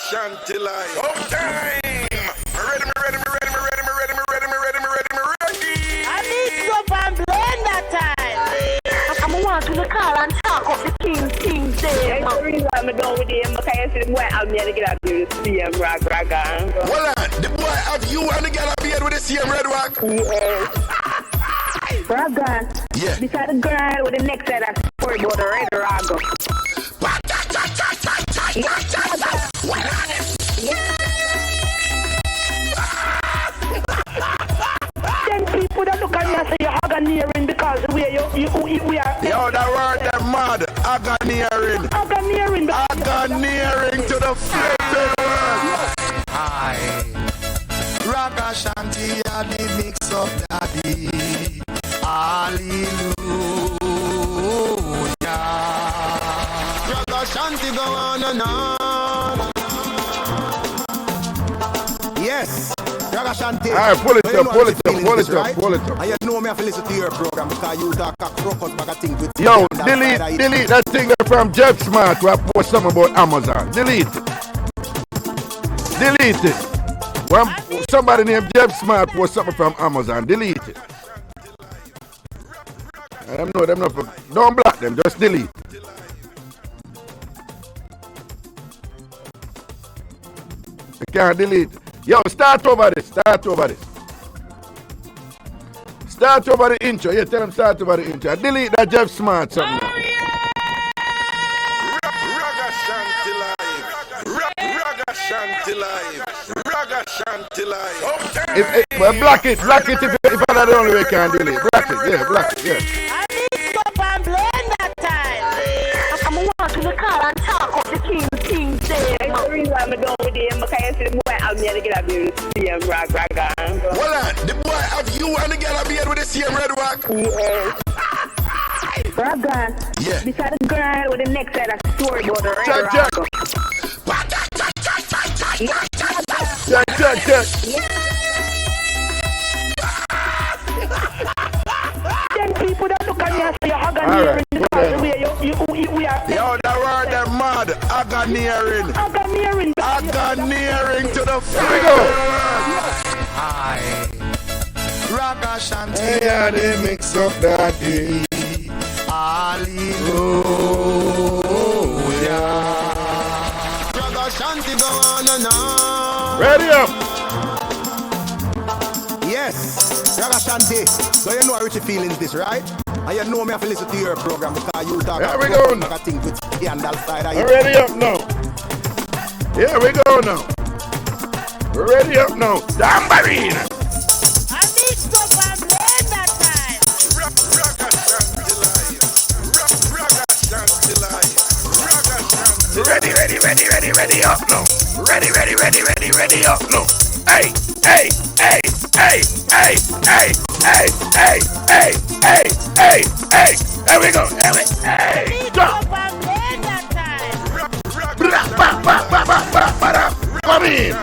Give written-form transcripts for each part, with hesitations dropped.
Ragashanti live. Home time. Ready. I need Mixup An Blenda time. I'm want to call and talk of the Kingston. That's the reason I'm going with him, because I see the boy out there to get up there to see him Raga. Hold on, the boy have you and the girl appeared with the same red rock? Yes. Raga. Yeah. Beside the girl with the next set of story about the red Raga. Then people that look at me and say you're agoniering because we are. Yo, that word that mad. Agoniering to the flipping world. Hi. Ragashanti, I the Mixup daddy. Hallelujah. Ragashanti go on and on. Yes. Ragashanti. Alright, pull it up. And you know me have to listen to your program because you talk crocus bag of things with Yo, delete that thing from Jeff Smart who I post something about Amazon. Delete it. When somebody named Jeff Smart post something from Amazon, delete it. Them not don't block them, just delete. You can't delete. Yo, start over this. Start over the intro. Yeah, tell them start over the intro. Delete that Jeff Smart something. Ragashanti live. Block it if I'm not the only way I can delete. Block it, yeah. I need Mixup An Blenda time. I'm want to call and talk of the Kingston. That's the reason I'm going with him, because I see the boy out there to get up there to see him Raga. Hold on, the boy have you and the girl appeared with the same red rock? Yes. Raga. Yeah. Beside the girl with the next set of story about the red Check. Then people that look at me and say you're agoniering because we are. Yo, that word that mad. Agoniering to the figure. Hi. Ragashanti, Yeah, they mix up that day. hallelujah. Ragashanti go on and on. Ready up. Yes, Ragashanti. So you know how Richie feelings this, right? And you know me have to listen to your program because you talk Here we go now. about things with scandal side of Ready up now. Here we go now. Ready up now. Tambourine. I need Mixup An Blenda time. Ready up now. Ready up now. Hey. Here we go. Hey. Mixup An Blenda time. Come in.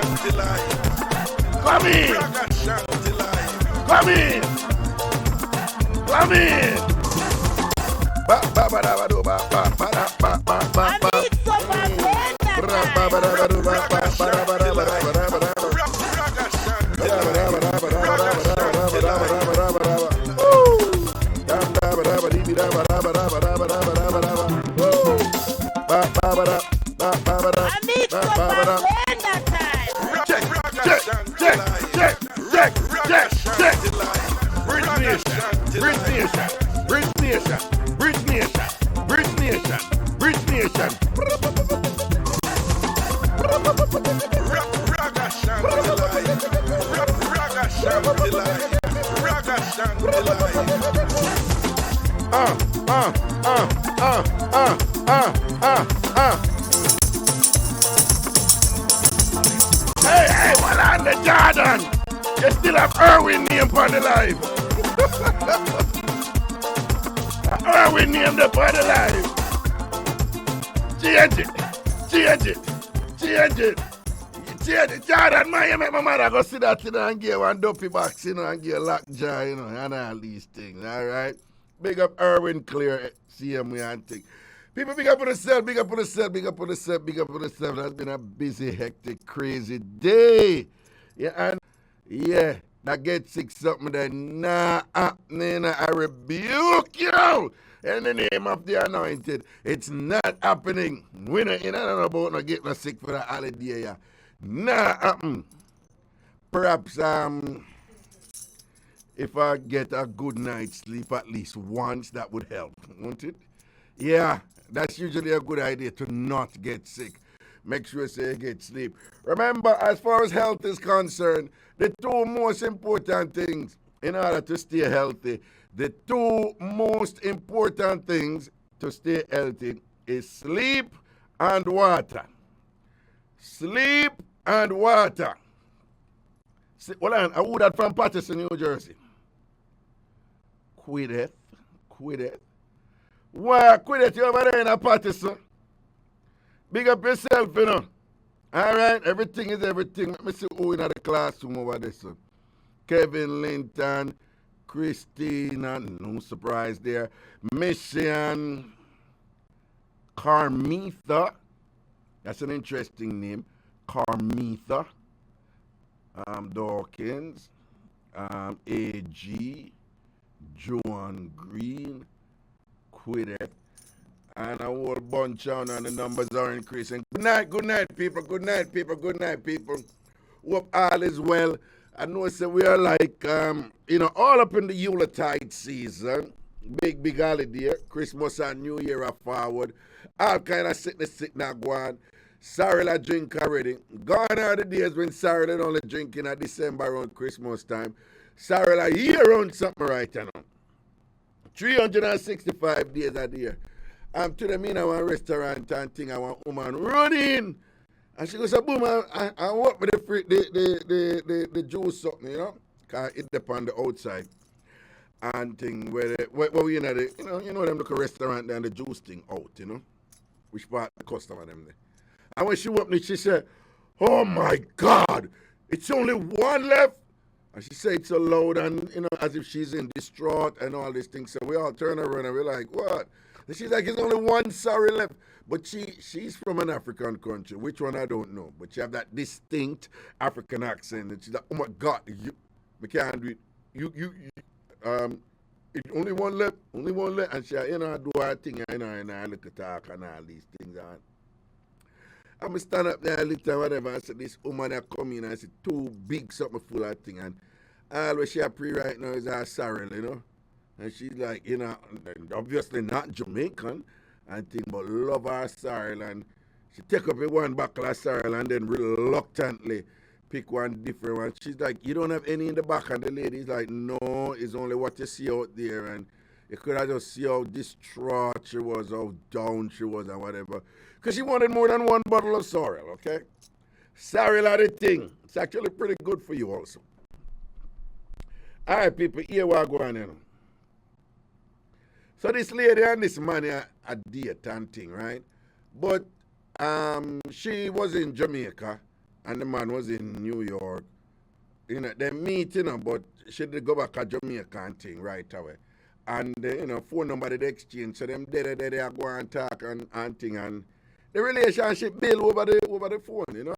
Hey, what on the Jordan? You still have Irwin name on the live. Irwin name the on the live. Change it. Jordan, man, make my mother go sit that and give one dopey box, and give a lockjaw, and all these things, all right? Big up Irwin Clear, see him, we and thing. People, big up on yourself, big up on yourself, big up on yourself, big up on yourself. That's been a busy, hectic, crazy day. Yeah, and yeah, that get sick something that nah happening. I rebuke you in the name of the anointed. It's not happening. We don't know about not getting sick for that holiday. Yeah. Nah happen. Perhaps if I get a good night's sleep at least once, that would help, won't it? Yeah, that's usually a good idea to not get sick. Make sure you get sleep. Remember, as far as health is concerned, the two most important things in order to stay healthy, the two most important things to stay healthy is sleep and water. Sleep and water. Hold on, I would that from Patterson, New Jersey. Quit it. Well, quit it, you over there in a Patterson. Big up yourself, you know. All right, everything is everything. Let me see who in the classroom over there, so. Kevin Linton, Christina, no surprise there. Mission Carmitha. That's an interesting name. Carmitha. Dawkins. AG. Joan Green. Quiddet. And a whole bunch on, and the numbers are increasing. Good night, people. Good night, people. Hope all is well. I know so we are like, all up in the Yuletide season. Big holiday. Christmas and New Year are forward. All kind of sickness now go on. Sorry, I drink already. Gone are the days when Sorry only drinking at December around Christmas time. Sorry, I year around something right now. 365 days a year. To them in our restaurant and thing, I want woman running. And she goes, boom, I want with the juice something, you know? Because it depends on the outside. And thing where we in the, you know them look a restaurant there and the juice thing out, you know? Which part the customer them there. And when she opened it, she said, oh my God, it's only one left. And she said it so loud and, as if she's in distraught and all these things. So we all turn around and we're like, what? And she's like, there's only one Sorry left. But she's from an African country. Which one, I don't know. But she have that distinct African accent. And she's like, oh my God, we can't do it. It's only one left. And she, do her thing, and I look at talk and all these things. And I'm going to stand up there a little whatever. I said, this woman that come in, I said, too big something full of thing. And all what she a pre right now is her Sorry, you know. And she's like, obviously not Jamaican and thing, but love her Sorry. And she take up one buckle of Sorry and then reluctantly pick one different one. She's like, you don't have any in the back? And the lady's like, no, it's only what you see out there. And you could have just see how distraught she was, how down she was and whatever. Because she wanted more than one bottle of sorrel, okay? Sorrel are the thing. It's actually pretty good for you also. All right, people, here we are going, So this lady and this man are date and thing, right? But she was in Jamaica and the man was in New York. They meet, but she did go back to Jamaica and thing right away. And phone number they exchange. So them they are going and talk and thing, and the relationship build over the phone,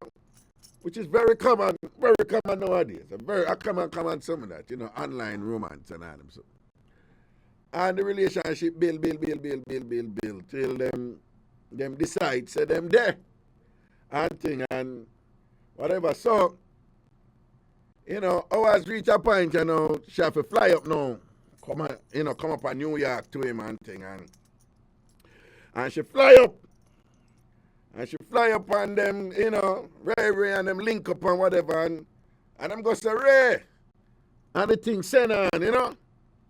which is very common nowadays. A very common some of that, online romance and all them so. And the relationship build till them decide, say them there and thing and whatever. So, always reach a point, she have to fly up now. Come up to New York to him and thing and she fly up. And she fly up on them, Ray, and them link up and whatever, and them go say, Ray, and the thing send on,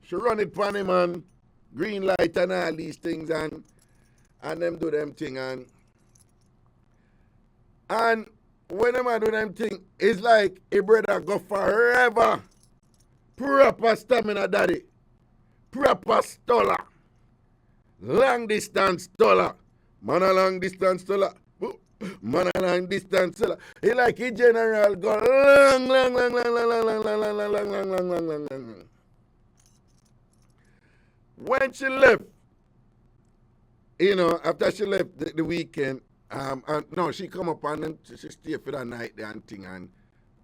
She run it for him and green light and all these things and them do them thing and when them do them thing, it's like a brother go forever. Proper stamina daddy. Proper stoller. Long distance stoller. Man a long distance stoller. Man a long distance stoller. He like a general go long. When she left, you know, after she left the weekend, and no, she come up and then she stay for the night there and thing, and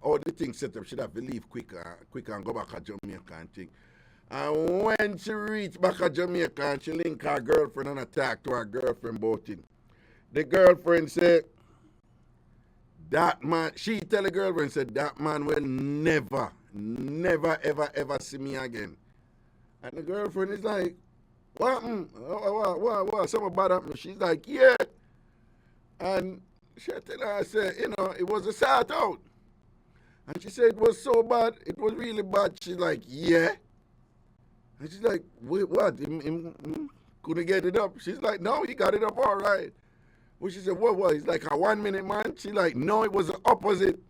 all the things set up, she'd have to leave quicker and go back to Jamaica and thing. And when she reached back to Jamaica and she link her girlfriend and attack to her girlfriend about it, the girlfriend said, that man, she tell the girlfriend, said, that man will never, ever see me again. And the girlfriend is like, what? What? Something bad me. She's like, yeah. And she tell her, I said, you know, it was a sort out. And she said it was so bad, it was really bad. She's like, yeah. And she's like, wait, what? Him couldn't get it up. She's like, no, he got it up all right. Well, she said, what? He's like a 1 minute man. She's like, no, it was the opposite.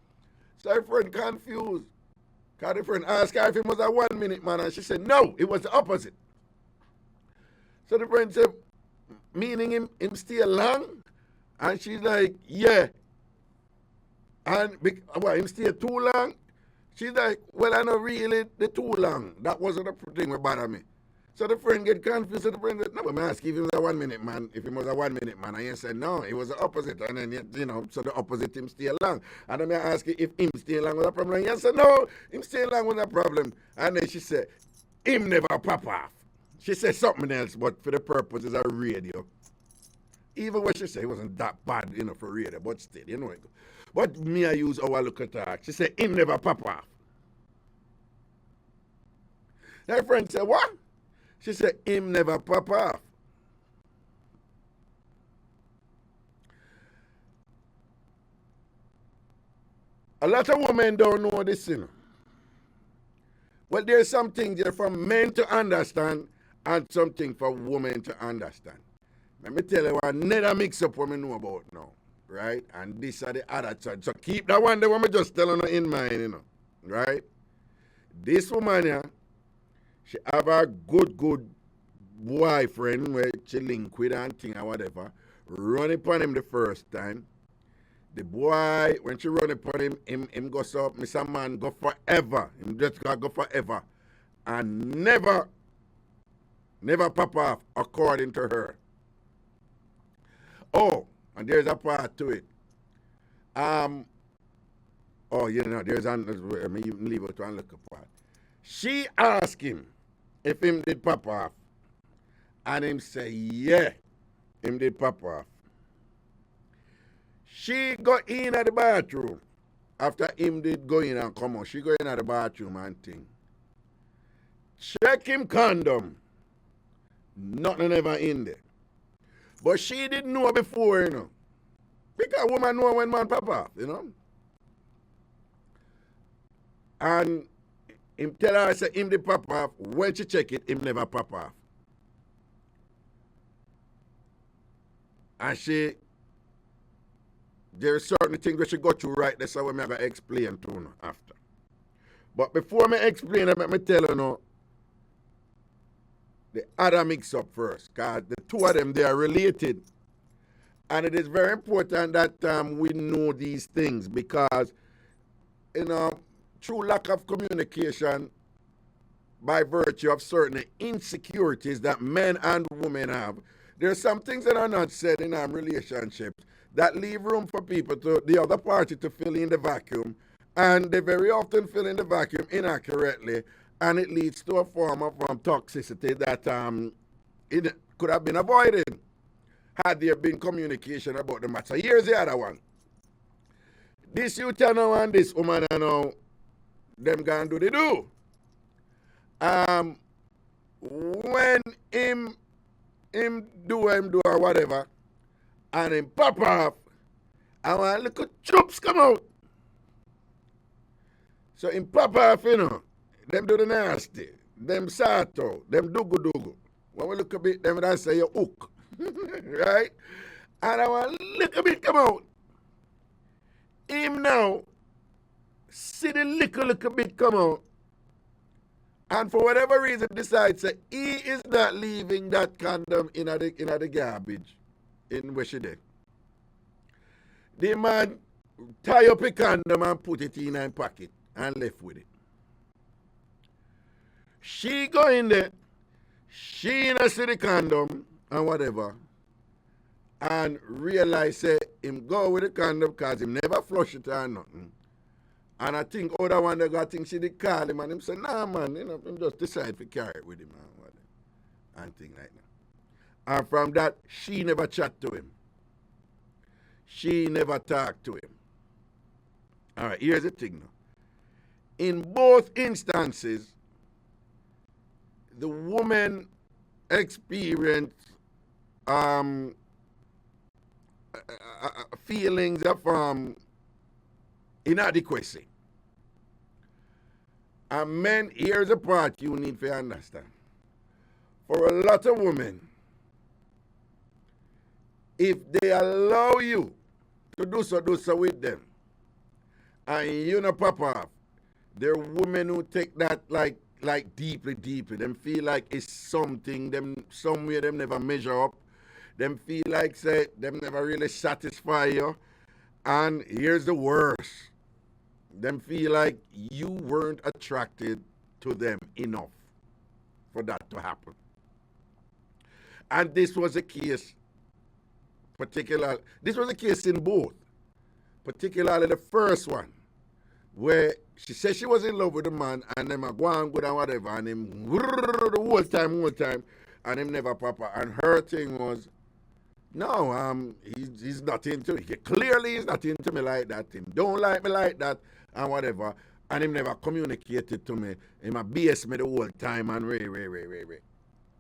So her friend confused. Because her friend asked her if it was a 1 minute man. And she said, no, it was the opposite. So the friend said, meaning him stay long? And she's like, yeah. And him stay too long? She's like, well, I know really the too long. That wasn't the thing that bothered me. So the friend get confused. So the friend said, no, but I asked if he was a 1 minute man. If he was a 1 minute man. And he said, no, it was the opposite. And then, you know, so the opposite, him stay long. And then I asked if him stay long was a problem. And he said, no, him stay long was a problem. And then she said, him never pop off. She said something else, but for the purposes of radio. Even what she said, it wasn't that bad, you know, for radio, but still, you know. But me, I use our look at her. She said, him never pop off. Her friend said, what? She said, him never pop off. A lot of women don't know this, you know. Well, there's something there for men to understand and something for women to understand. Let me tell you another mix-up what I know about now, right? And this are the other side. So keep that one there what I just telling you in mind, you know, right? This woman here, she have a good boyfriend where she link with and thing or whatever. Run upon him the first time. The boy, when she run upon him goes up, Mr. Man go forever. Him just go forever. And never pop off according to her. Oh, and there's a part to it. Oh, you know, there's an, I mean, you leave it to and look apart. She asked him if him did pop off. And him say, yeah, him did pop off. She go in at the bathroom. After him did go in and come out, she go in at the bathroom and thing. Check him condom. Nothing ever in there. But she didn't know before, you know. Because woman know when man pop off, you know. And him tell her, say him did pop off. When she check it, him never pop off. And there's certain things that she go through right there, so I'm going to explain to you after. But before I explain it, let me tell you now, the other mix-up first, because the two of them, they are related. And it is very important that we know these things because, you know, through lack of communication, by virtue of certain insecurities that men and women have, there are some things that are not said in our relationships that leave room for people to, the other party to fill in the vacuum. And they very often fill in the vacuum inaccurately. And it leads to a form of toxicity that it could have been avoided had there been communication about the matter. Here's the other one. This youth now and this woman now, them gonna do the do. When him do or whatever, and him pop off, and one little choops come out. So him pop off, you know. Them do the nasty. Them sato. Them dugu. When we look a bit, them that say you hook. Right? And I want a little bit come out. Him now, see the little bit come out. And for whatever reason decides that he is not leaving that condom in the garbage in where she did. The man tie up a condom and put it in her pocket and left with it. She go in there, she in a see the condom and whatever. and realize say him go with the condom because him never flush it or nothing. And I think other one they got think she did call him and him say, nah man, you know, him just decide to carry it with him and thing like that. And from that, she never chat to him. She never talk to him. All right, here's the thing now. In both instances, the woman experienced feelings of inadequacy. And men, here's the part you need to understand. For a lot of women, if they allow you to do so with them, and you know pop off, there are women who take that like deeply. Them feel like it's something, them somewhere them never measure up. Them feel like say them never really satisfy you. And here's the worst. Them feel like you weren't attracted to them enough for that to happen. And this was a case in both. Particularly the first one, where she said she was in love with the man and them are going good and whatever, and him the whole time, and him never papa. And her thing was, no, he's not into it. Clearly he's not into me like that. Him don't like me like that and whatever. And him never communicated to me. Him a BS me the whole time and ray.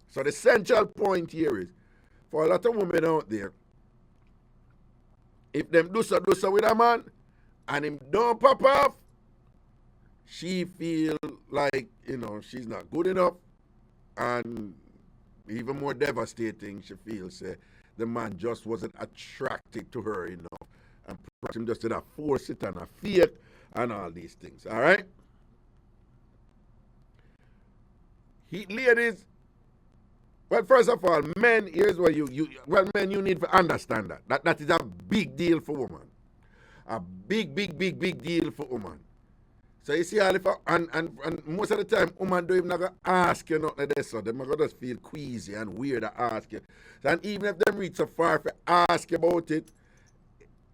So the central point here is, for a lot of women out there, if them do so with a man and him don't pop off, she feel like, you know, she's not good enough. And even more devastating, she feels the man just wasn't attracted to her enough. And perhaps him just did a force it and a fake and all these things. All right? Ladies, well, first of all, men, here's what you need to understand that is a big deal for women. A big deal for women. So you see, and most of the time, women don't even gonna ask you nothing like this, so they're gonna just feel queasy and weird to ask you. And even if they reach so far to ask you about it,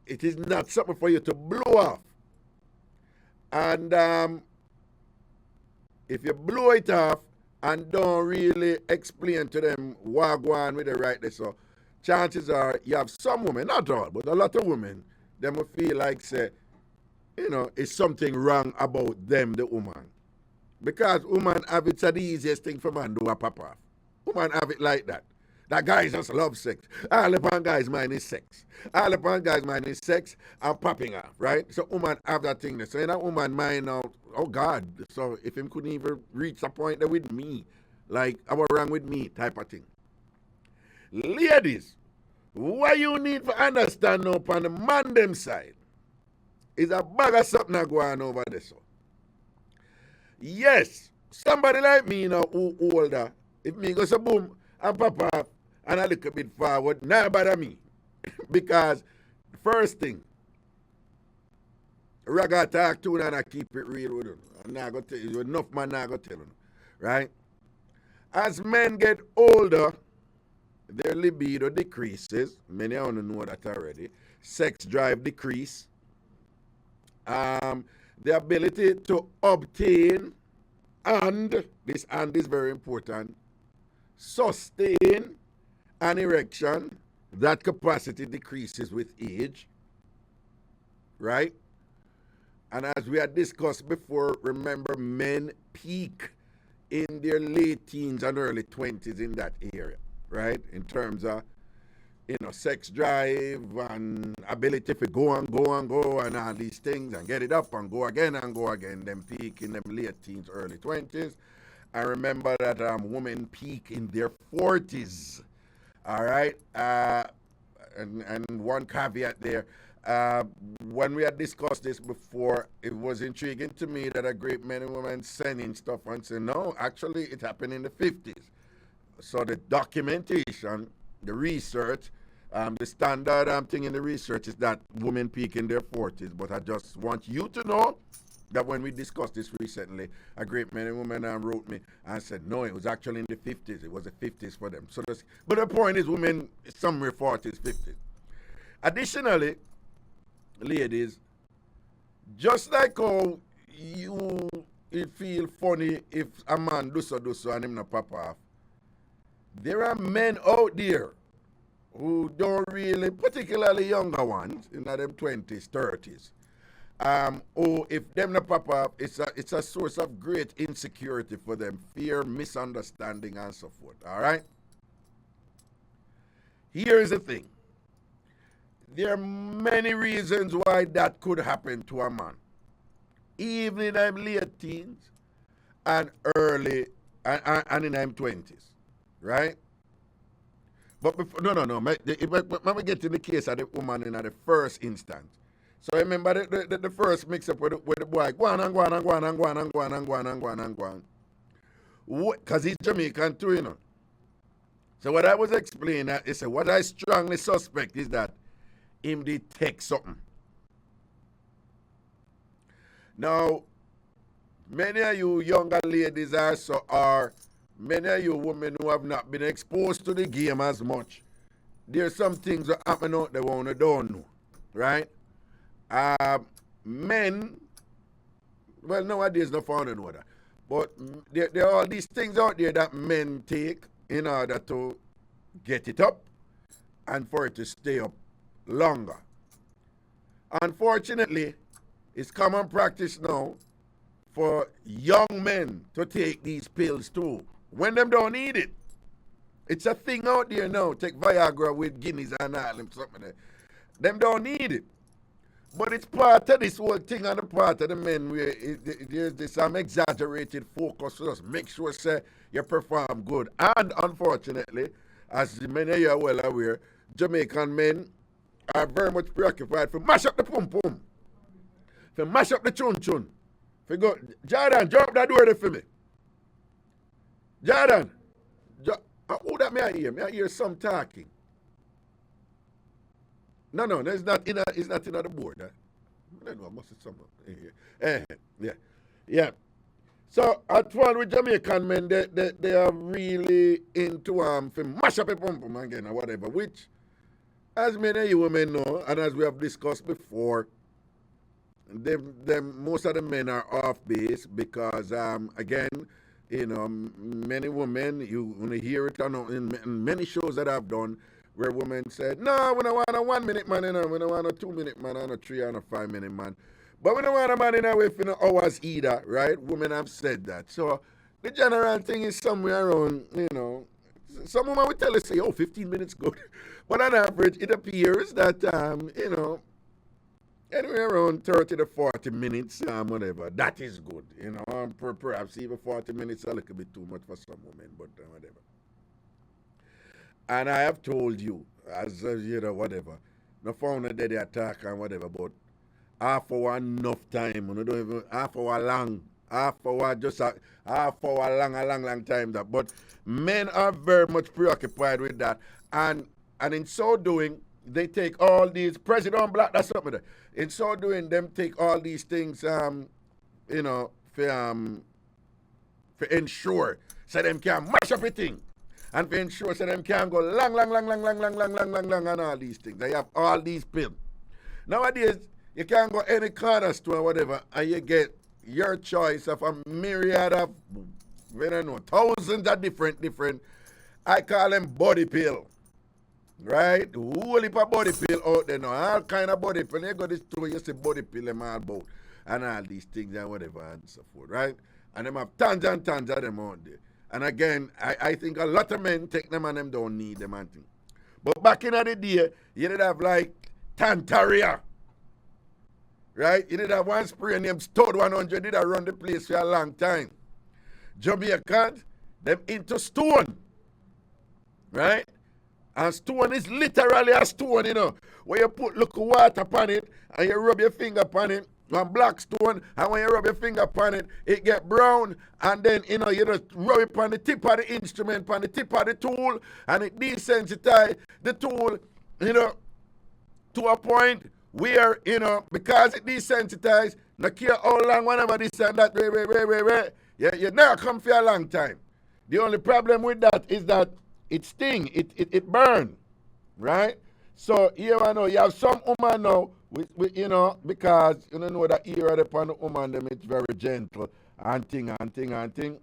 it is not something for you to blow off. And if you blow it off and don't really explain to them what go on with the right there, so chances are you have some women, not all, but a lot of women, they will feel like say, you know, it's something wrong about them, the woman. Because woman have it's the easiest thing for man do a pop off. Woman have it like that. That guys just love sex. All upon guys' mind is sex. All upon guys' mind is sex and popping off, right? So woman have that thing there. So in that woman mind now, oh God, so if him couldn't even reach a point there with me, like I was wrong with me type of thing. Ladies, what you need to understand now on the man them side is a bag of something going over there. So. Yes, somebody like me now who older, if me goes a boom and pop off and a little bit forward, not bother me. Because first thing, Raga talk to you and I keep it real with you. I'm not going to tell you, enough man not going to tell you. Right? As men get older, their libido decreases. Many of you know that already. Sex drive decrease. The ability to obtain and this and is very important, sustain an erection, that capacity decreases with age, right? And as we had discussed before, remember men peak in their late teens and early 20s in that area, right? In terms of, you know, sex drive and ability to go and all these things and get it up and go again, then peak in them late teens, early 20s. I remember that women peak in their 40s, all right? And one caveat there, when we had discussed this before, it was intriguing to me that a great many women sending stuff and saying, no, actually it happened in the 50s. So the documentation, the research, the standard thing in the research is that women peak in their 40s. But I just want you to know that when we discussed this recently, a great many women wrote me and said, no, it was actually in the 50s. It was the 50s for them. So but the point is, women, somewhere 40s, 50s. Additionally, ladies, just like how it feel funny if a man do so and him not pop off, there are men out there who don't really, particularly younger ones, in them 20s, 30s, or if them not pop up, it's a source of great insecurity for them, fear, misunderstanding, and so forth. All right? Here's the thing. There are many reasons why that could happen to a man, even in them late teens and early and in them 20s, right? But before, no. When we get to the case of the woman in the first instance. So remember the first mix-up with the boy, go on. Because he's Jamaican too, you know. So what I was explaining is what I strongly suspect is that him did take something. Now, many of you younger ladies are many of you women who have not been exposed to the game as much. There's some things that happen out there one don't know, right? Men, well, nowadays no found in order, but there are all these things out there that men take in order to get it up and for it to stay up longer. Unfortunately, it's common practice now for young men to take these pills too, when them don't need it. It's a thing out there now. Take Viagra with Guineas and all them something there. Them don't need it. But it's part of this whole thing on the part of the men where there's this exaggerated focus to just make sure say you perform good. And unfortunately, as many of you are well aware, Jamaican men are very much preoccupied for mash up the pum pum, for mash up the chun chun. For go, Jordan, drop that door there for me. Jordan, who that may I hear? May I hear some talking? No, it's not in the board. I don't know, I must have something. Yeah. So at one with Jamaican men, they are really into for mash up a pum pum again or whatever, which, as many of you women know, and as we have discussed before, most of the men are off base because, again, you know, many women, you want to hear it in many shows that I've done, where women said, no, we don't want a 1 minute man, you know, we don't want a 2 minute man, and a 3 and a 5 minute man. But we don't want a man in a way for hours either, right? Women have said that. So the general thing is somewhere around, you know, some women will tell us, say, 15 minutes good. But on average, it appears that, you know, anywhere around 30 to 40 minutes, whatever, that is good. You know, perhaps even 40 minutes a little bit too much for some women, but whatever. And I have told you, as you know, whatever, no found that they attack and whatever, but half hour enough time, you know, don't even half hour long, half hour just a long time that. But men are very much preoccupied with that, and in so doing, they take all these President Black. That's something. In so doing, them take all these things, you know, for ensure so them can mash up a thing. And for ensure so them can go long, and all these things. They have all these pills. Nowadays, you can go any corner store or whatever, and you get your choice of a myriad of, I don't know, thousands of different, I call them body pill. Right? Whole heap of body pill out there now. All kind of body pill. You go to the store, you see body pill them all about. And all these things and whatever and so forth. Right? And them have tons and tons of them out there. And again, I think a lot of men take them and them don't need them and things. But back in the day, you did have like Tantaria. Right? You did have one spray named Stewart 100. Did run the place for a long time. Jamaican, them into stone. Right? And stone is literally a stone, you know. Where you put little water upon it and you rub your finger upon it. One black stone, and when you rub your finger upon it, it get brown, and then, you know, you just rub it on the tip of the instrument, on the tip of the tool, and it desensitize the tool, you know, to a point where, you know, because it desensitized, No care how long, whenever this and that, you never come for a long time. The only problem with that is that it sting, it burn, right? So here I know you have some woman now, you know, because you know that era upon the woman them it's very gentle and thing.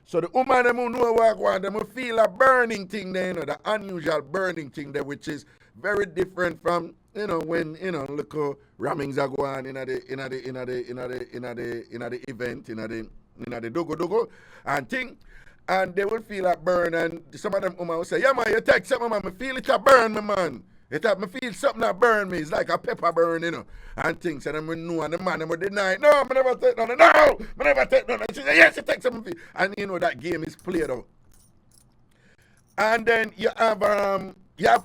So the woman them who know what want them will feel a burning thing there, you know, the unusual burning thing there, which is very different from, you know, when, you know, look how rammings are going in the event, in the dogo and thing. And they will feel that burn, and some of them women will say, yeah man, you take something, man, I feel it a burn me, man. It have me feel something that burn me. It's like a pepper burn, you know, and things. And then we know, and the man will deny, no, I never take none, no, I never take none. She say, yes, you take something. And you know that game is played out. And then you have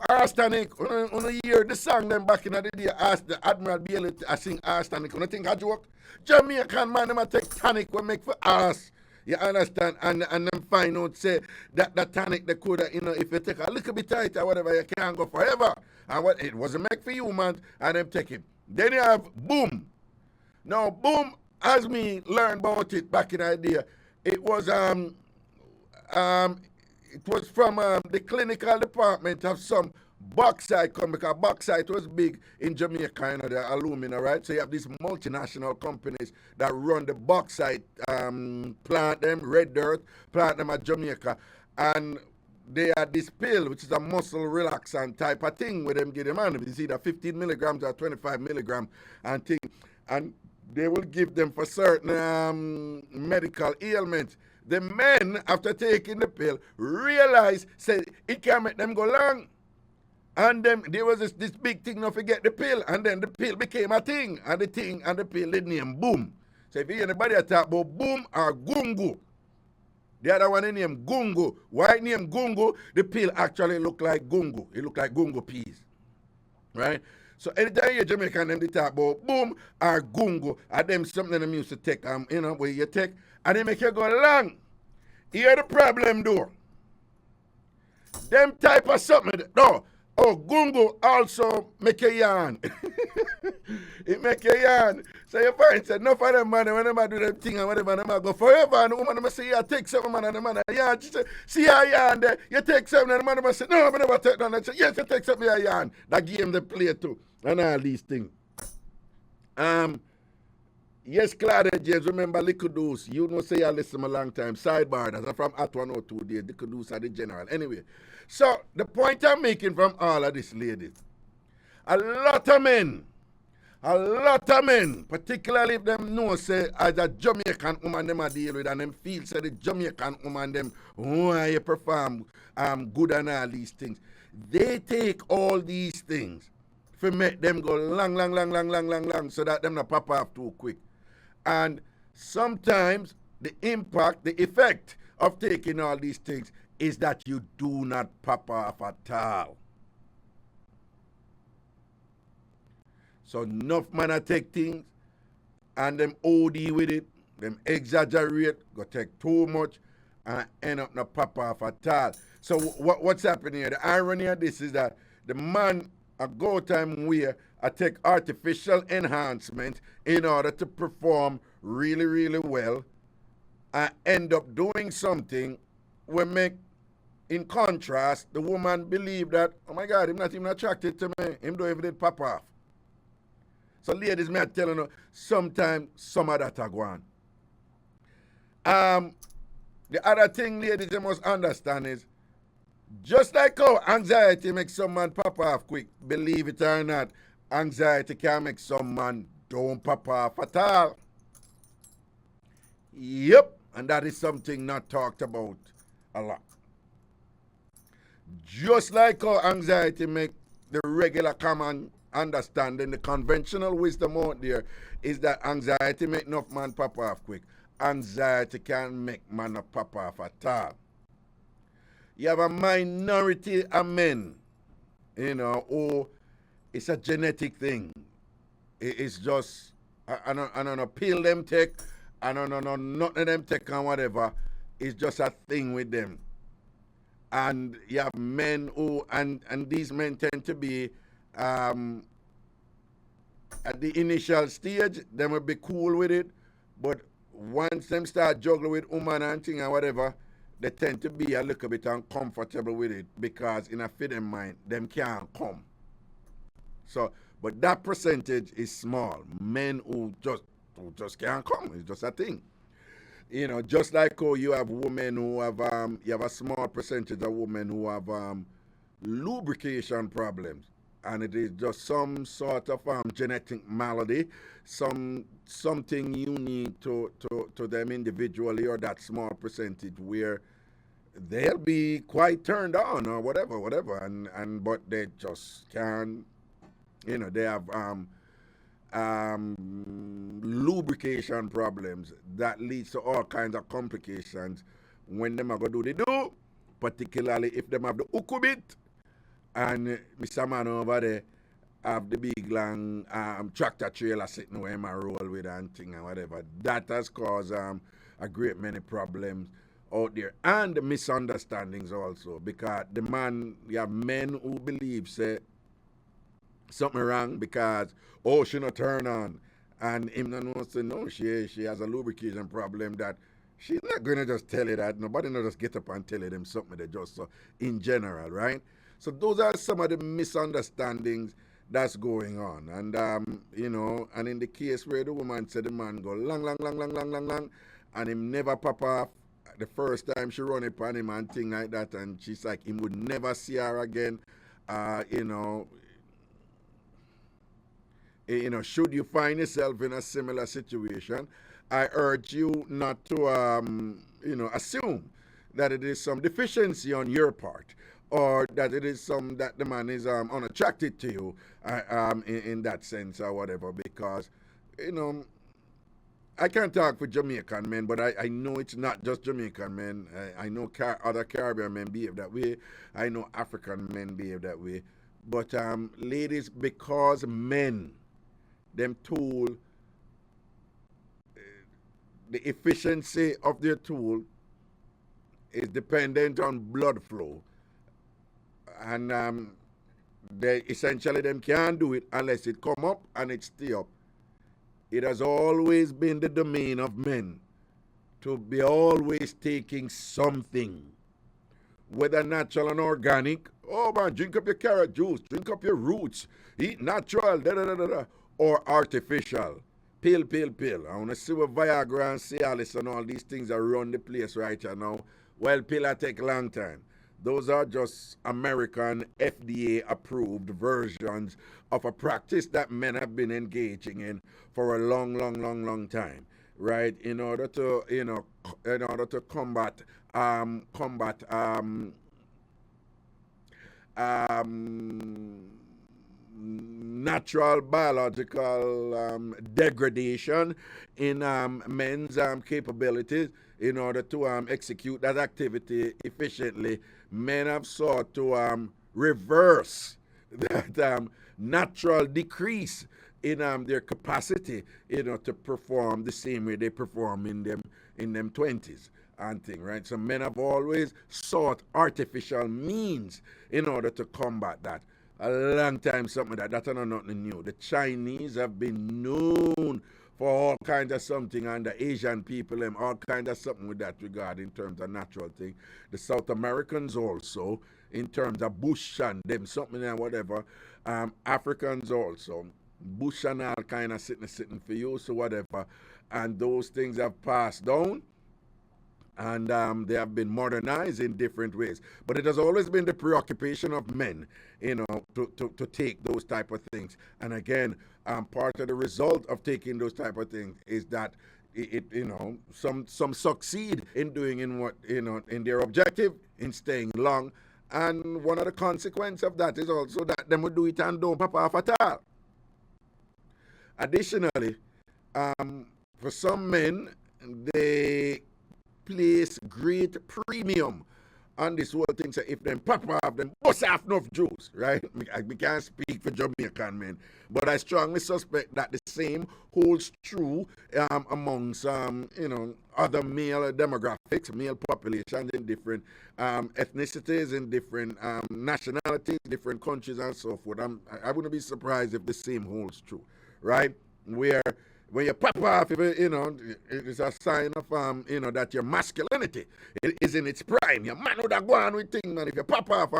Arsenic. When you hear the song them back in the day, ask the Admiral Bailey to sing Arsenic. When you think I joke, Jamaican man, them take tonic we make for us. You understand? And then find out, say, that tonic, they could, you know, if you take a little bit tight or whatever, you can't go forever. And what it wasn't make for you, man, and them take it. Then you have Boom. Now, Boom, as me learned about it back in the day, it was from the clinical department of some bauxite company, because bauxite was big in Jamaica, you know, the alumina, right? So you have these multinational companies that run the bauxite plant them, red dirt, plant them at Jamaica. And they had this pill, which is a muscle relaxant type of thing where them give them on. It's either 15 milligrams or 25 milligrams and thing. And they will give them for certain medical ailments. The men, after taking the pill, realized, said, it can make them go long. And then there was this big thing, not forget the pill, and then the pill became a thing, and the thing and the pill, they name Boom. So if you hear anybody talk about Boom or Gungu, the other one they name Gungu. Why name Gungu? The pill actually look like Gungu. It look like Gungu peas, right? So anytime you hear Jamaican them they talk about Boom or Gungu, and them something them used to take, you know, where you take, and they make you go long. Here the problem though. Them type of something, no. Oh, Gungu also make a yarn. It make a yarn. So your parents said, no for them man, when them do them thing and whatever, them go forever. And the woman say, yeah, take something man, and the man, yeah, she say, see a yarn there, you take something, and the man say, no, I never take none. I say, yes, you take something, a yarn. That game they play too. And all these things. Yes, Claudia James, remember Little Deuce. You know, say I listen a long time. Sidebar, that's from At 102 there. Little Deuce are the general. Anyway, so the point I'm making from all of this, ladies, a lot of men, particularly if them know, say, as a Jamaican woman them a deal with, and them feel, say, the Jamaican woman them, oh, you perform good and all these things. They take all these things to make them go long, so that them not pop off too quick. And sometimes the impact, the effect of taking all these things is that you do not pop off at all. So enough man take things and them OD with it, them exaggerate, go take too much and end up not pop off at all. So what's happening here? The irony of this is that the man a go time where I take artificial enhancement in order to perform really, really well. I end up doing something where make, in contrast, the woman believe that, oh my God, him not even attracted to me. Him don't even did pop off. So ladies, me I telling you, sometimes some of that are going. The other thing, ladies, you must understand is, just like how anxiety makes some man pop off quick, believe it or not, anxiety can make some man don't pop off at all. Yep, and that is something not talked about a lot. Just like how anxiety make the regular common understanding, the conventional wisdom out there is that anxiety make enough man pop off quick. Anxiety can make man not pop off at all. You have a minority of men, you know, who it's a genetic thing. It's just, I don't know, pill them take, I don't know, nothing of them take and whatever. It's just a thing with them. And you have men who, and these men tend to be at the initial stage, them will be cool with it, but once them start juggling with woman and thing and whatever, they tend to be a little bit uncomfortable with it because in a fit in mind, them can't come. So, but that percentage is small. Men who just can't come. It's just a thing. You know, just like how you have women who have you have a small percentage of women who have lubrication problems, and it is just some sort of genetic malady, something unique to them individually, or that small percentage where they'll be quite turned on or whatever, and but they just can't. You know, they have lubrication problems that leads to all kinds of complications when them are going to do the do, particularly if them have the ukubit, and Mr. Man over there have the big long tractor trailer sitting where him a roll with and thing and whatever. That has caused a great many problems out there, and the misunderstandings also, because the man, you have men who believe say something wrong because she not turn on, and him not know say no, she has a lubrication problem that she's not gonna just tell you that. Nobody not just get up and tell you them something they just so in general, right? So those are some of the misunderstandings that's going on, and you know, and in the case where the woman said the man go long, and him never pop off the first time she run upon him and thing like that, and she's like him would never see her again, you know, should you find yourself in a similar situation, I urge you not to, assume that it is some deficiency on your part, or that it is some that the man is unattracted to you, in that sense or whatever, because, you know, I can't talk for Jamaican men, but I know it's not just Jamaican men. I know other Caribbean men behave that way. I know African men behave that way. But ladies, because men, them tool, the efficiency of their tool is dependent on blood flow, and they essentially them can't do it unless it come up and it stay up. It has always been the domain of men to be always taking something, whether natural and organic. Oh man, drink up your carrot juice, drink up your roots, eat natural, or artificial. Pill. I want to see what Viagra and Cialis and all these things are run the place right now. Well, pill I take a long time. Those are just American FDA approved versions of a practice that men have been engaging in for a long time, right? In order to, combat natural biological degradation in men's capabilities in order to execute that activity efficiently. Men have sought to reverse that natural decrease in their capacity, to perform the same way they perform in them 20s and thing, right? So men have always sought artificial means in order to combat that. A long time, something that's not nothing new. The Chinese have been known for all kinds of something, and the Asian people, them all kinds of something with that regard in terms of natural thing. The South Americans also, in terms of bush and them something and whatever. Africans also, bush and all kind of sitting for you, so whatever. And those things have passed down, and they have been modernized in different ways. But it has always been the preoccupation of men, to take those type of things. And again, part of the result of taking those type of things is that some succeed in doing in their objective, in staying long. And one of the consequences of that is also that them will do it and don't pop off at all. Additionally, for some men, they place great premium on this whole thing. So if them pop off, them bust off enough juice, right? We can't speak for Jamaican men, but I strongly suspect that the same holds true amongst other male demographics, male populations in different ethnicities, in different nationalities, different countries, and so forth. I wouldn't be surprised if the same holds true, right? Where when you pop off, you know, it is a sign of, you know, that your masculinity is in its prime. Your man would have gone with things, man. If you pop off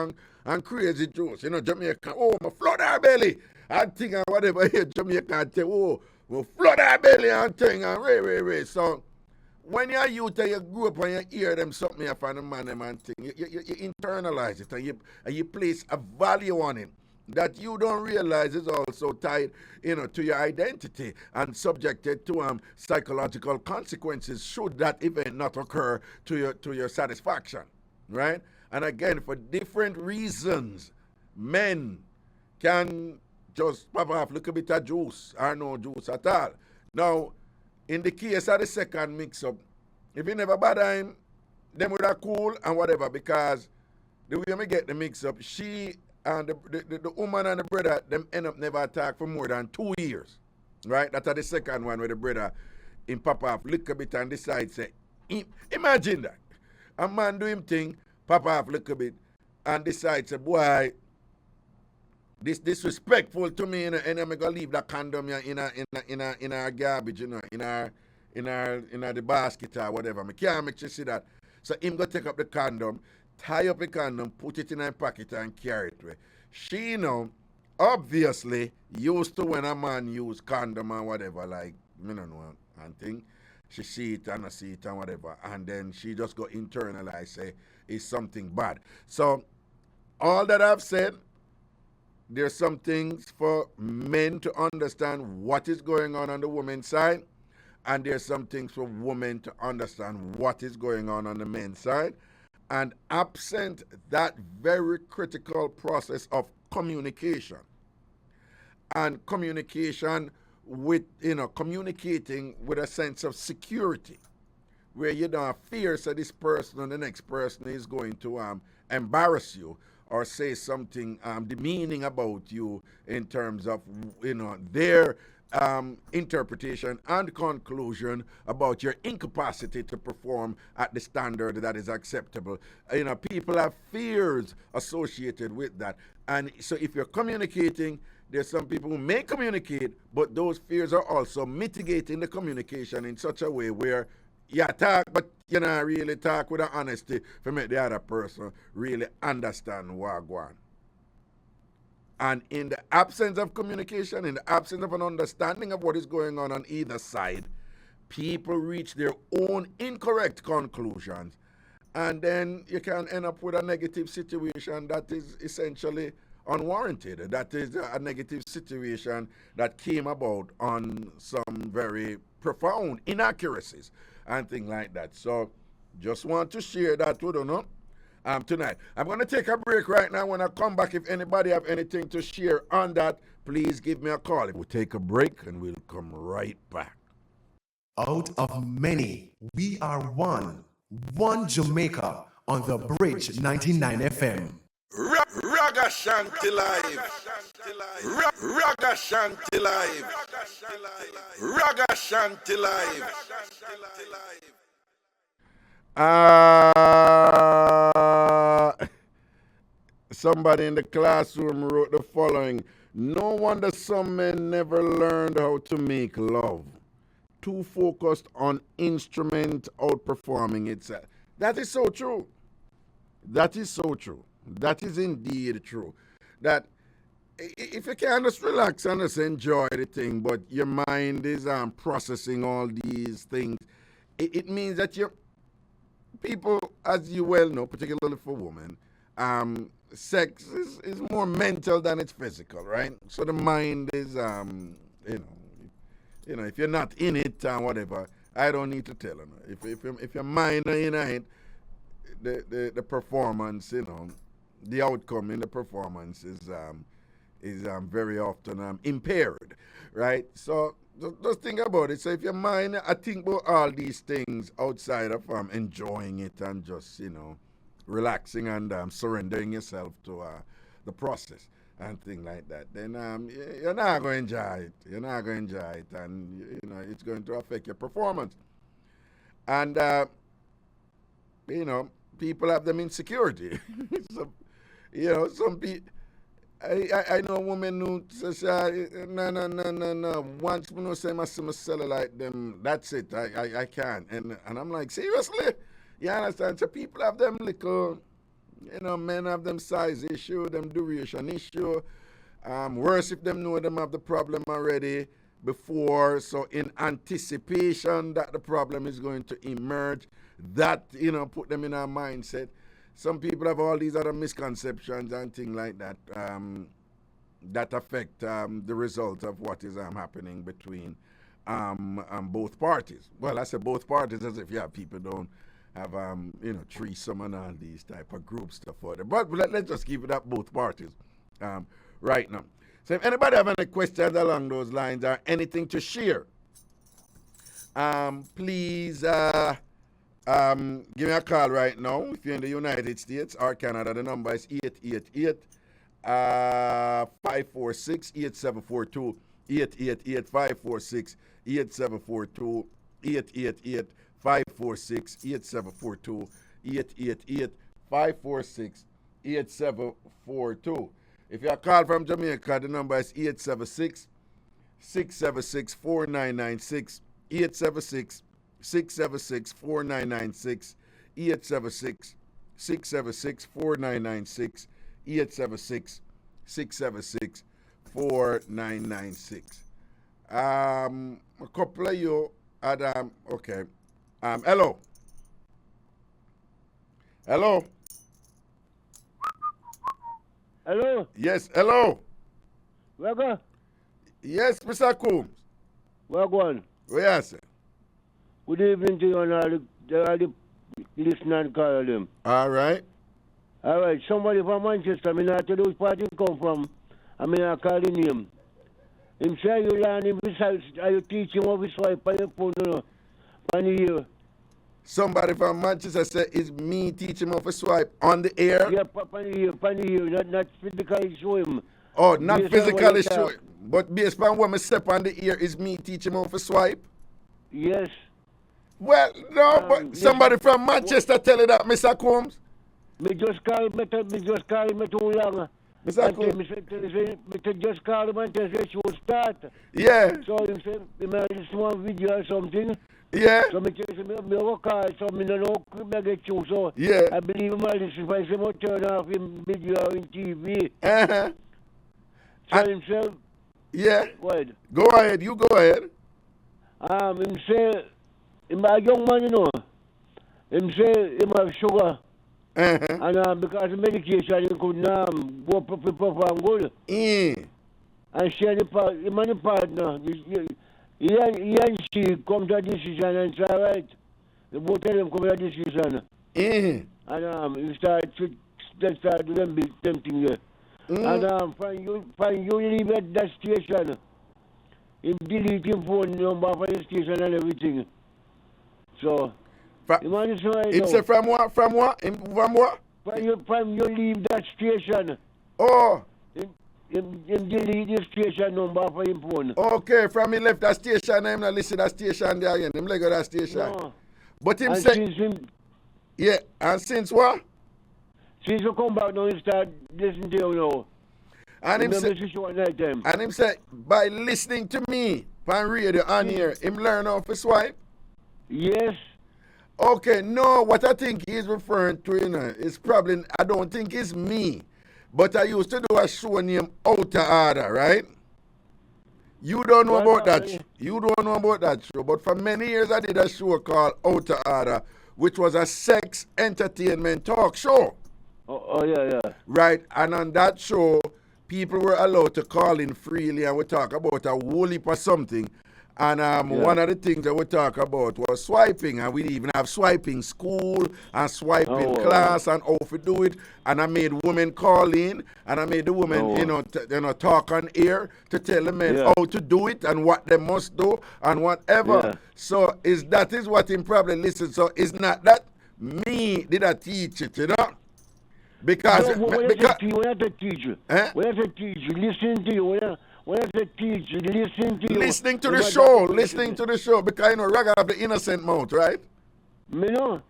and crazy juice, you know, Jamaica, oh, my flood our belly, and thing and whatever, here, Jamaica, tell, oh, we'll flood our belly and thing and ray. So, when you're youth and you grow up and you hear them something you find a man them and thing, you internalize it and you place a value on it that you don't realize is also tied, you know, to your identity and subjected to psychological consequences should that event not occur to your satisfaction, right? And again, for different reasons, men can just pop off, look a bit of juice or no juice at all. Now, in the case of the second mix-up, if you never bother him, them would have cool and whatever, because the way me get the mix-up, she and the woman and the brother, them end up never attack for more than 2 years, right? That's the second one where the brother in pop off, look a bit and decide, say, imagine that. A man do him thing, pop off, look a bit, and decide, say, boy, this disrespectful to me, and I'm gonna leave that condom in our garbage, you know, in the basket or whatever. I can't make you see that. So him go take up the condom, tie up the condom, put it in her pocket and carry it away. She, you know, obviously used to when a man use condom and whatever, like, I don't know, and thing. She see it and I see it and whatever. And then she just go internalize, say, it's something bad. So all that I've said, there's some things for men to understand what is going on the women's side, and there's some things for women to understand what is going on the men's side. And absent that very critical process of communication, and communication with, you know, communicating with a sense of security, where you don't fear that this person or the next person is going to embarrass you or say something demeaning about you in terms of, you know, their interpretation and conclusion about your incapacity to perform at the standard that is acceptable. You know, people have fears associated with that. And so if you're communicating, there's some people who may communicate, but those fears are also mitigating the communication in such a way where you talk, but you not really talk with the honesty to make the other person really understand what's going on. And in the absence of communication, in the absence of an understanding of what is going on either side, people reach their own incorrect conclusions. And then you can end up with a negative situation that is essentially unwarranted. That is a negative situation that came about on some very profound inaccuracies and things like that. So just want to share that with you tonight. I'm going to take a break right now. When I come back, if anybody have anything to share on that, please give me a call. We'll take a break and we'll come right back. Out of many, we are one. One Jamaica on the Bridge 99 FM. Ragashanti live. Ragashanti live. Ragashanti live. Somebody in the classroom wrote the following: no wonder some men never learned how to make love. Too focused on instrument outperforming itself. That is so true. That is so true. That is indeed true. That if you can just relax and just enjoy the thing, but your mind is processing all these things, it means that you people, as you well know, particularly for women, sex is more mental than it's physical, right? So the mind is, you know, if you're not in it and whatever, I don't need to tell you. If your mind is in it, the performance, you know, the outcome in the performance is very often impaired, right? So just think about it. So if your mind, I think about all these things outside of enjoying it and just, you know, relaxing and surrendering yourself to the process and things like that, then you're not going to enjoy it. You're not going to enjoy it, and you know it's going to affect your performance. And you know, people have them insecurity. So, you know, some people. I know women who say, no. Once me know say I see my cellulite, them, that's it. I can't. And I'm like, seriously? You understand? So people have them little, men have them size issue, them duration issue. Worse if them know them have the problem already before. So in anticipation that the problem is going to emerge, that, put them in our mindset. Some people have all these other misconceptions and things like that that affect the result of what is happening between both parties. Well, I say both parties as if people don't have threesome and all these type of group stuff for them. But let's just keep it at both parties right now. So if anybody have any questions along those lines or anything to share, please give me a call right now if you're in the United States or Canada. The number is 888-546-8742, 888-546-8742, 888-546-8742, 888-546-8742. If you call from Jamaica, the number is 876-676-4996, 876-676-4996, 876-676-4996, 876-676-4996. A couple of you had, okay. Hello. Hello. Hello? Yes, hello. Where Yes, Mr. Coombs. Where going? Where you say? Good evening to you and all the listeners call them. All right. All right, somebody from Manchester, I mean, not to which part you come from. I mean, I call the name. Him say you learn him besides, you teach him how to swipe on your phone, on the ear. Somebody from Manchester said, is me teaching him how to swipe on the air? Yeah, on the ear, not physically show him. Oh, not Based physically show it. But based on what I step on the ear, is me teaching him how to swipe? Yes. Well, no, but somebody from Manchester tell you that, Mr. Combs. Me just call him too long. Mr. Combs. Me just call him and tell him she will start. Yeah. So he said, he made this one video or something. Yeah. So me tell him, me work hard, so me don't know if I get you. So Yeah. I believe him all this. If I say him turn off him video in TV. Uh-huh. So himself, Yeah. what? Go ahead. You go ahead. Him say, him a young man, Him say him have sugar. Uh-huh. And because of medication, he couldn't go proper and good. And she and him and the partner, he and she come to a decision and it's all right. The both of them come to a decision. And he start to do them thing there. And when you leave at that station, he delete his phone number for the station and everything. So, Him say from what? From what? From what? When you leave that station, Oh. him delete the station number for his phone. Okay, from he left that station, him not listen to that station there again. Him let go that station. No. But him And say, since and since what? Since you come back now, you start listening to you now. And him say, by listening to me on radio on here, him learn how to swipe? Yes. Okay, no, what I think he's referring to, is probably, I don't think it's me. But I used to do a show named Outer Order, right? You don't know about that. You don't know about that show. But for many years, I did a show called Outer Order, which was a sex entertainment talk show. Oh yeah. Right, and on that show, people were allowed to call in freely and we talk about a whole heap of something. And one of the things that we talk about was swiping, and we even have swiping school and swiping class and how to do it. And I made women call in, and I made the women, talk on air to tell the men how to do it and what they must do and whatever. Yeah. So that is what him probably listen. So it's not that me did I teach it, Because we have to teach you. We have to teach you. Listen to you. We have to teach you. Listen to you. Listening to the show. Listening to the show. Because Raga have the innocent mouth, right? Me know.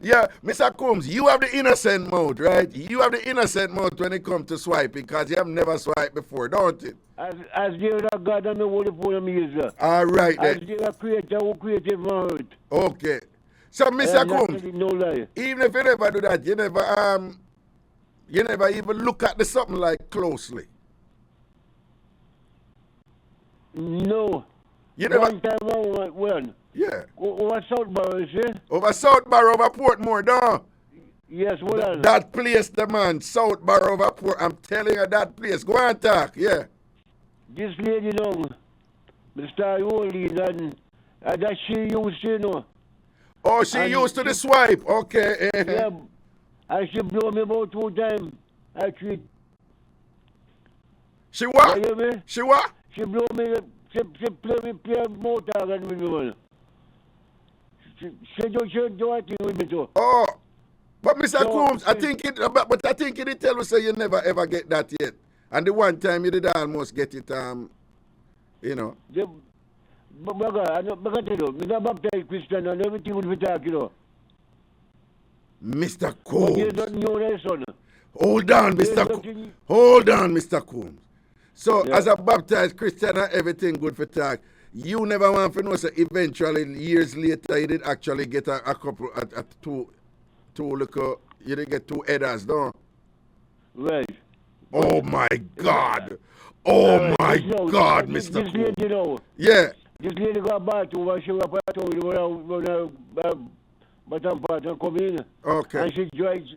Yeah, Mr. Combs, you have the innocent mode, right? You have the innocent mode when it comes to swipe because you have never swiped before, don't you? As there a God and the Holy Phone user. All right As then. there a creator who created my earth. Okay. So, Mr. Combs, No lie. even if you never do that, you never even look at the something like closely. No. You never. One time I went. Yeah. Over Southborough, you see? Over Southborough, over Portmore, no. Yes, what else? That place, the man, Southborough, over Port. I'm telling you that place. Go and talk, yeah. This lady now, Mr. Rolling, and that she used to, you know. Oh, she And used to the swipe. Okay. Yeah, and she blew me about 2 times. Actually, She what? you hear me? She what? She blew me, she play motor and with me. She do a thing with me too. Oh. But Mr. So, Combs, I think you did tell us you never ever get that yet. And the one time you did almost get it, you know. But I tell you, me not baptized Christian and everything would be talk, you know. Mr. But you Combs. don't know that, son. Hold on, There's Mr. nothing- Hold on, Mr. Combs. So, Yeah. as a baptized Christian and everything good for talk, you never want to know, so eventually, years later, you did actually get a couple, two little, you did get 2 headers, no? Right. Oh, my God. Oh, my You know, God, this Mr. lady, Combs. you know, Yeah. this lady got back to when she was part of but I'm part of come in. Okay. And she drives,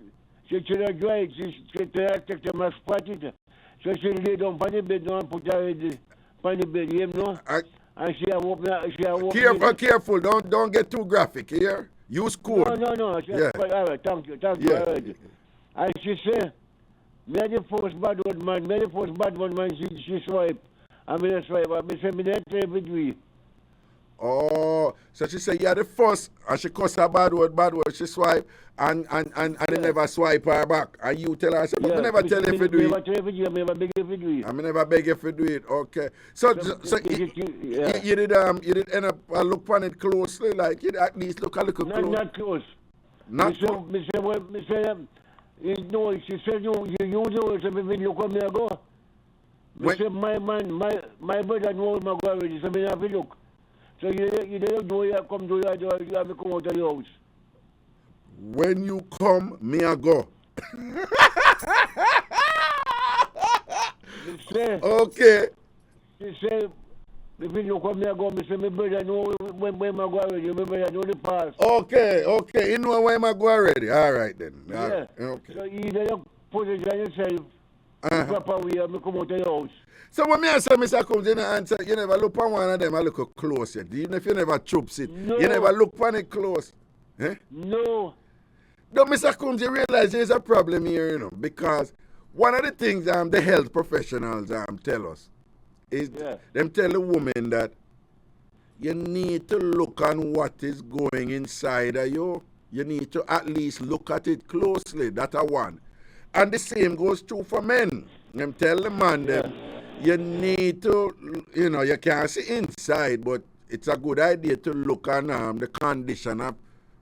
she take the mask party. So she lay down on the bed now and put her head on the bed, you know? And she have opened Careful. Don't get too graphic here. Use code. No. Yeah. All right, thank you. Yeah. All right. And she said, me the first bad one, man, she swipe. I mean, I swipe. I said, me not every day. Oh, so she said, yeah, the first, and she cussed her bad word, she swipe, and they never swipe her back. And you tell her, I said, but me never tell you if you do it. Never tell you if you do it, never beg you if you do it. I mean, never beg you if you do it. Okay. So you did end up look on it closely, like you at least look a little close. Not close. Not She said, you know, so me look at me, I go. When- Say, my man, my brother know my go already, so me have to look. So you don't know you come to your door, you have to come out of your house. When you come, me I go. Okay. She said, if you look at me, I go, me say, my brother know when I go already, my brother know the past. Okay. You know where I go already. All right then. All Yeah. right. Okay. So you don't put it on yourself, the proper way, and me come out of your house. So when me answer Mr. Combs, you know, answer, you never look on one of them, I look close yet. Even if you never choops it, No. you never look on it close. Eh? No. No, Mr. Combs, you realize there's a problem here, you know, because one of the things the health professionals tell us is them tell the woman that you need to look on what is going inside of you. You need to at least look at it closely. That's a one. And the same goes true for men. Them tell the man that you need to, you know, you can't see inside, but it's a good idea to look on the condition of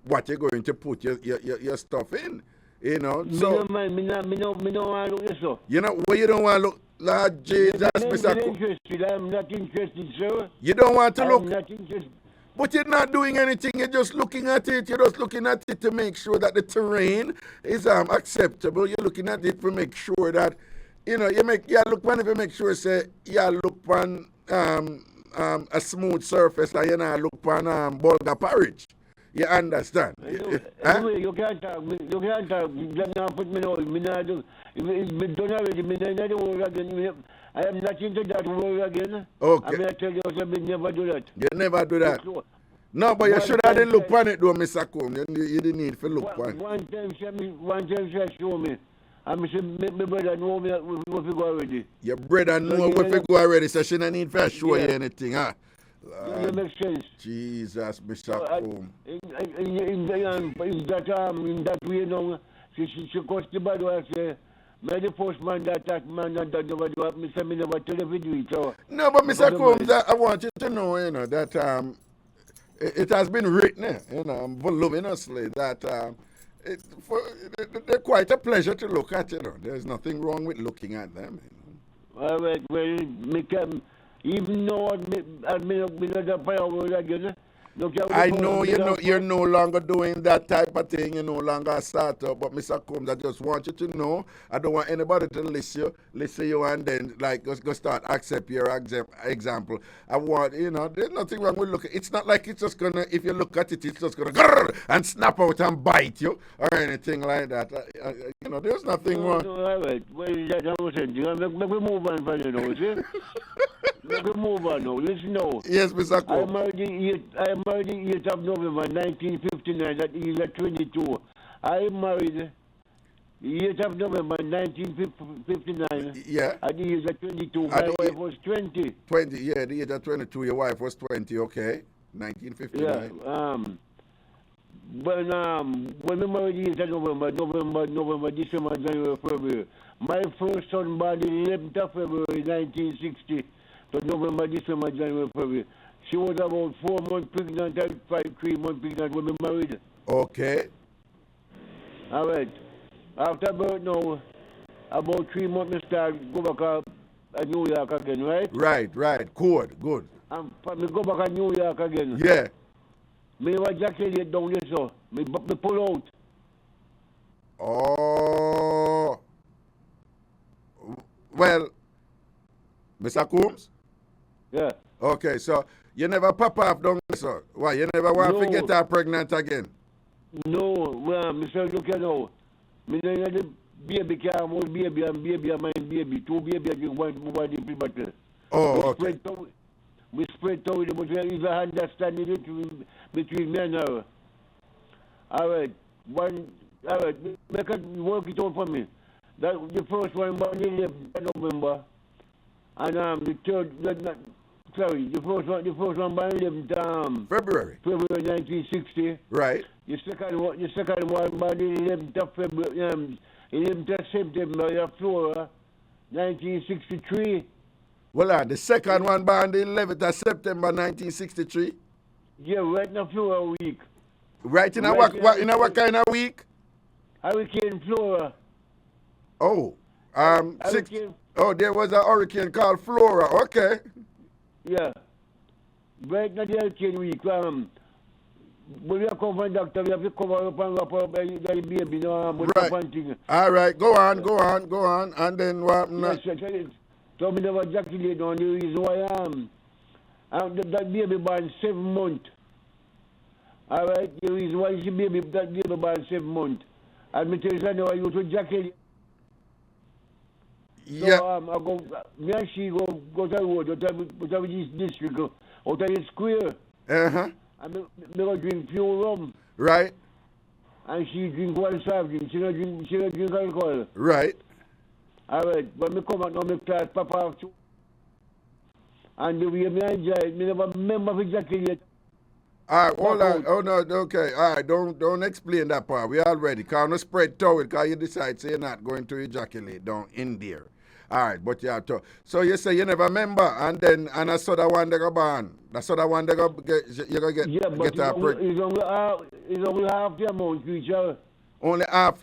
what you're going to put your stuff in. You know, so Me no want to look this up. you know, well, you don't want to look, Lord Jesus, Mr. I'm not interested, sir. You don't want to I'm look, not interested. but you're not doing anything. You're just looking at it. You're just looking at it to make sure that the terrain is acceptable. You're looking at it to make sure that, you know, you look on it to make sure say you look on a smooth surface and you not look on bulgur porridge. You understand? Anyway, you can't talk. You can't talk. You not put me on. Me not do. It's been done already. Me not do work again. I am not into that work again. Okay. I'm going to tell you, I never do that. You never do that. No, but you should have didn't look on it though, Mr. Combs. You didn't need to look on it. One time she show me. And I said, my brother know me if you go already. Your brother know where you go already, so she don't need to show you anything, huh? That makes sense. Jesus, Mr. Combs. In that way, you know, she goes to bed and say, may the postman that man that never do it. Me say, me never tell you to do it. So, No, but Mr. Combs, I want you to know, that it has been written, voluminously, that They're quite a pleasure to look at, you know. There's nothing wrong with looking at them. You know. All right, well, even though I'm not firewood again, I know you're no longer doing that type of thing. You're no longer a startup. But Mr. Combs, I just want you to know, I don't want anybody to listen you and then like go start accept your example. I want, you know, there's nothing wrong with looking. It's not like it's just gonna, if you look at it, it's just gonna grrr and snap out and bite you or anything like that. You know, there's nothing wrong. No, all right. Well, that's what I'm saying. Let me move on from you now, see? Let me move on now. Listen now. Yes, Mr. Combs. I married the 8th of November 1959 at the age of 22. I married the 8th of November 1959 Yeah. at the age of 22. My wife was 20. 20, yeah, the age of 22. Your wife was 20, okay. 1959. Yeah. When we married the 8th of November, December, January, February. My first son born the 11th of February 1960. So November, December, January, February. She was about 4 months pregnant and 3 months pregnant when we married. Okay. All right. After birth now, about 3 months we start go back to New York again, right? Right. Good. And me go back to New York again. Yeah. Me never ejaculate down there, so me pull out. Oh. Well, Mr. Combs? Yeah. Okay, so you never pop off down there, sir. Why, you never want to get her pregnant again? No, well, Mr. Look at now. Me know the baby can one baby and baby and my baby. 2 baby and one different. Oh, okay. We spread out, but we even understanding it between me and her. All right. Make it work it out for me. That the first one born the 11th of November. And the first one by 11th February 1960. Right. The second one by the 11th of February, 11th of September, Flora, 1963. Well, the second one by the 11th of September 1963. Yeah, right in the Flora week. Right in what kind of week? Hurricane Flora. Oh, Hurricane. Oh, there was a hurricane called Flora. Okay. Yeah. Right now, the hurricane week. When we are covering doctor, we have to cover up and wrap up the baby, you know, right. All right, go on. And then what? Yes, so me never ejaculate on the reason why that baby born 7 months. All right, the reason why that baby born 7 months. And me tell you now, I used to ejaculate. Yeah. So me and she go to the road, out of this district, out of the square. Uh-huh. And me go drink pure rum. Right. And she drink one soft drink. She don't drink alcohol. Right. All right. When me come out now, me start pop off too. And the way me enjoy it, me never remember to ejaculate. All right, hold on. Oh, no, okay. All right, don't explain that part. We already. Can't spread to it because you decide say you're not going to ejaculate down in there. All right, but you have to. So you say you never remember, and I saw that one they go born. That's the one they go get. You go get. Yeah, but get it's only half the amount, Richard. Only half.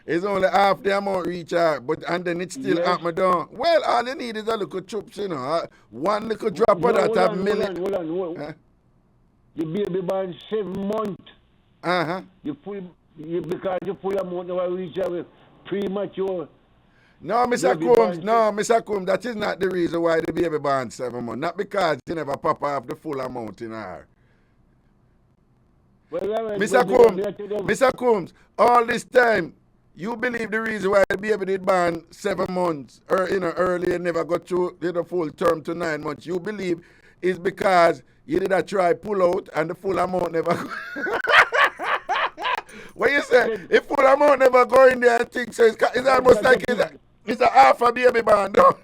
It's only half the amount, Richard, but and then it's still at my down. Well, all you need is a little chips, you know. One little drop of that a million. Hold on. Huh? The baby born 7 months. Uh-huh. Because the full amount of Richard premature. No, Mr. Combs, that is not the reason why the baby born 7 months. Not because you never pop off the full amount in her. Well, Mr. Combs, all this time, you believe the reason why the baby did born 7 months, or early and never got through the full term to 9 months, you believe is because you did a try pull out and the full amount never go. What you say? If full amount never go in there, I think so. It's almost like it's a half a baby born. No?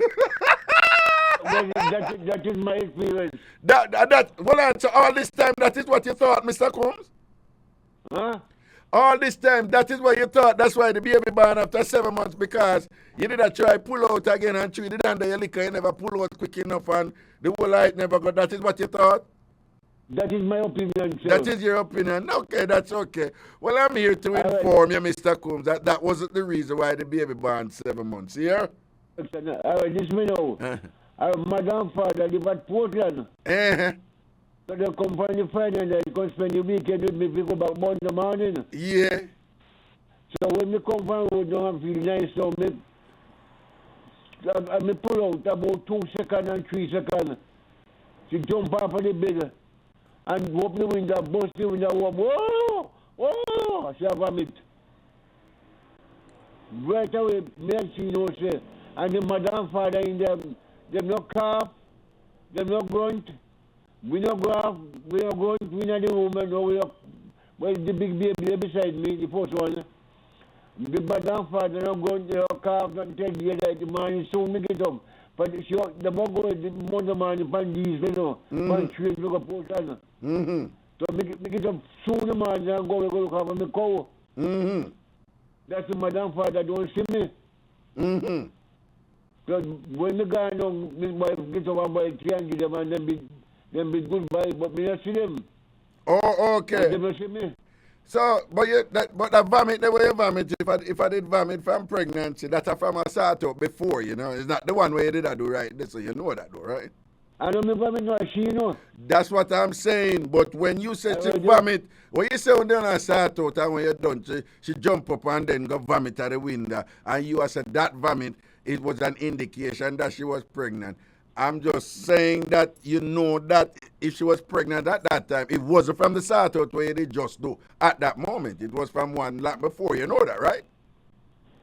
that is my experience. Hold on, so all this time, that is what you thought, Mr. Combs? Huh? All this time, that is what you thought. That's why the baby born after 7 months, because you did a try pull out again and treat it under your liquor. You never pull out quick enough and the whole light never got. That is what you thought? That is my opinion, sir. That is your opinion. Okay, that's okay. Well, I'm here to inform you, Mr. Combs, that that wasn't the reason why the baby born 7 months. Yeah? All right, this me know. Our mother and father live at Portland. So they come from the Friday and they come spend the weekend with me. We go back Monday morning. Yeah. So when me come from road, don't feel nice. So me pull out about 2 seconds and 3 seconds. She jump off of the bed and open the window, bust the window, whoa, whoa, she have vomit. Right away, me and she know, say, and the mother and father in them no cough, them no grunt, we no graph, we no grunt, we not the woman, no, we no, well, the big baby beside me, the first one, the mother and father no grunt, they no cough, not tell you that the man soon make it up. But she, the more go, the more the man, pan these, you know, pan trade, we go put on. So make it up soon, the man, and go cover me cow. That's the mother and father don't see me. So when the guy know, me boy get over by triangle them and them be goodbye, but me not see them. Oh, okay. They don't see me. So, but that vomit, the way you vomit, if I did vomit from pregnancy, that's from a start up before, you know. It's not the one way you did that do right. So you know that though, right? I don't remember me no she, you know. That's what I'm saying. But when you say she vomit, when you say when they start out and when you're done, she jump up and then go vomit at the window, and you said that vomit, it was an indication that she was pregnant. I'm just saying that you know that if she was pregnant at that time, it wasn't from the start out where they just do at that moment. It was from one lap before. You know that, right?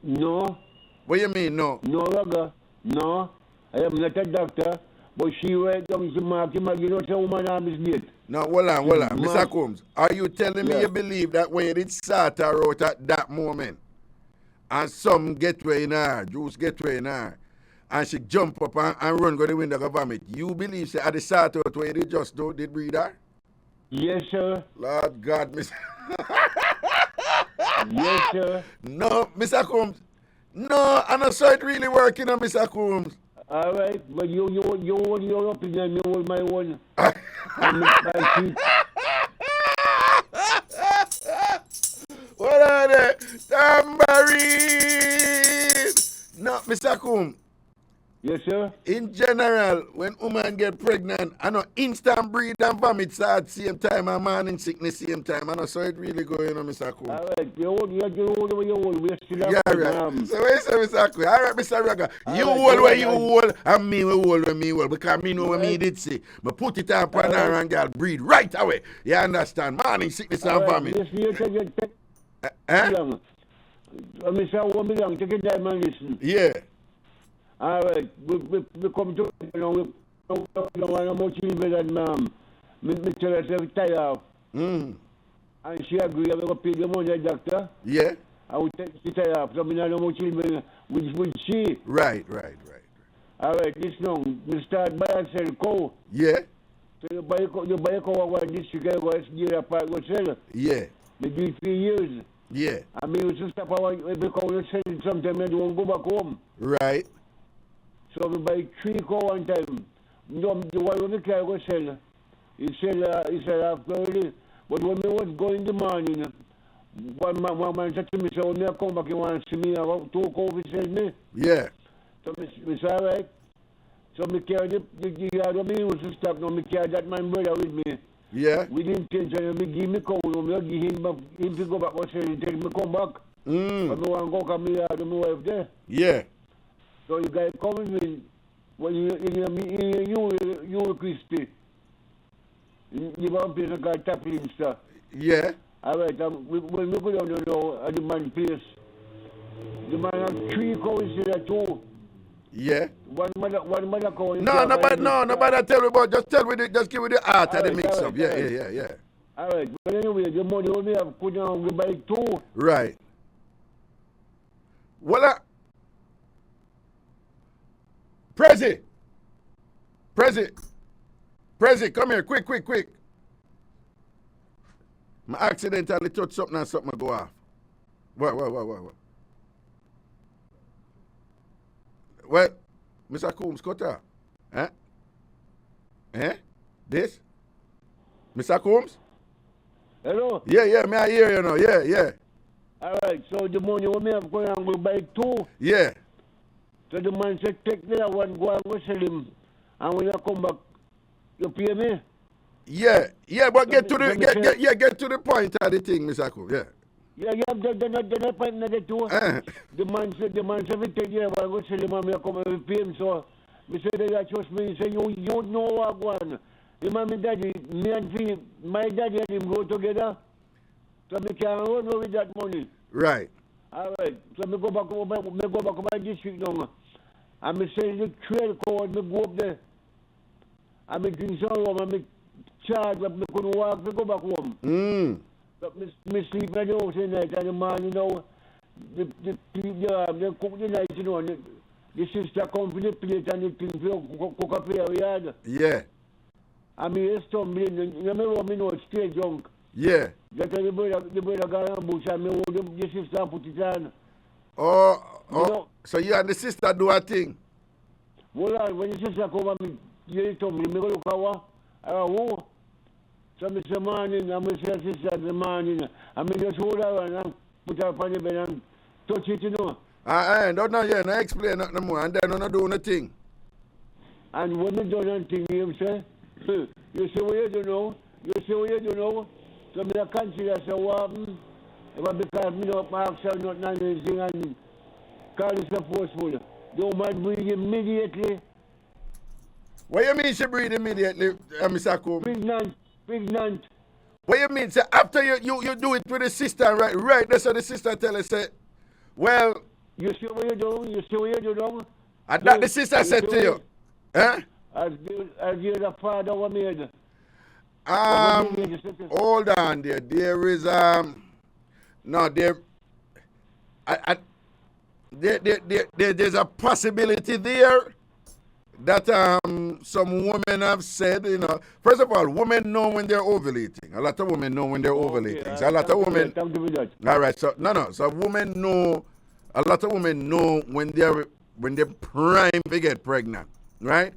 No. What you mean, no? No, Raga. No. I am not a doctor, but she went down to mark him, you know, the woman arm is dead. No, hold on. Mr. Combs, are you telling me you believe that when you did start her out at that moment, and some get way in her, juice get way in her, and she jump up and run go the window go vomit, you believe she at the start out where they just did breed her? Yes, sir. Lord God, Miss. Yes, sir. No, Mr. Combs. No, I not saw it really working on Mr. Combs. All right, but you hold your opinion, you hold my one. What are they? Tambourine! No, Mr. Combs. Yes, sir. In general, when woman get pregnant, I know instant breed and vomit start same time and morning sickness same time. I know so it really going on, Mr. Combs. All right, you hold where you hold. We're still yeah, right. So what you say, Mr. Combs? All right, Mr. Raga. You hold where you hold and me will hold where me hold. Because me know what me did say. But put it on pan and girl breed right away. You understand? Morning sickness and vomit. Yes, you take Mr. Woman, take it down and listen. Yeah. All right, we come to, you know, we don't want more children than ma'am. Me tell her to retire. And she agree, I will pay the money, doctor. Yeah. I will take she tie off. So I don't know more children with she. Right. All right, this now, we start buy and sell cow. Yeah. So you buy a cow one district, you go to the park, go sell. Yeah. They do it 3 years. Yeah. I mean, you just stop every cow you sell it sometime, and you won't go back home. Right. So we buy 3 cow one time. No, the one we can go sell. He sell after early. But when we was going in the morning, one man said to me, so when I come back, you want to see me, I want 2 cow, he said me. Yeah. So we said, all right. So me carry the yard of me, was to stop now, me carry that man brother with me. Yeah. We didn't change, and me give me cow, me give him to go back, and sell it, take me come back. But me want to go come here, to my wife there. Yeah. So you guys come with me when you crispy. You want to play a tapping stuff. Yeah. All right, when we go down there at the man place, the man have 3 cows instead of 2. Yeah. One mother cow. Nobody tell me about, just give me the art of the mix-up. Right, Yeah. All right, but anyway, the money only have put down, we buy 2. Right. Well, Prezi, come here, quick. I accidentally touched something and something go off. What? Well, Mr. Combs, cut off. Huh? This? Mr. Combs? Hello? Yeah, may I hear you now? Yeah. All right, so the money we may have going and go buy 2. Yeah. So the man said, take the other one, go and go sell him. And when you come back, you pay me? Yeah, but get to the point of the thing, Mr. Combs, yeah. Yeah, they're not fighting at the 2. The man said, if you take the other one, go sell him and I come and pay him. So, I said, they trust me. He said, you know what I'm going. The man and daddy, me and my daddy and him go together. So I can run with that money. Right. All right. So I go back to my district now. And I say the trail code, I go up there. And I drink some rum, and I charge, but I couldn't walk, I go back home. But I sleep at the house at night, and the man, you know, they cook the night, you know, and the sister come for the plate and the thing for cook up here, yard. Yeah. And I stumbling, you remember me know, straight drunk. Yeah. That the brother got a bush and me hold the sister put it on. So you and the sister do a thing? Well, when the sister come and you told me go look at who? So I say morning, and I say sister the morning. And I just hold her and put her upon the bed and touch it, you know. Don't know, yeah, no explain nothing more, and then don't do nothing. And when you do nothing, you say, you say what you do now? So I consider say what happened. Because I don't ask not anything and call it a forceful. The woman breathe immediately. What you mean she breathe immediately, Mr. Combs? Pregnant. What you mean? Say after you do it with the sister, right? That's what the sister tell us. Say, well. You see what you do now? And that the sister said to you. Huh? As you the father was made. Hold on there. There is there's a possibility there that some women have said, you know, first of all, women know when they're ovulating. A lot of women know when they're ovulating. So a lot of women. All right. So So women know. A lot of women know when they're prime to get pregnant, right?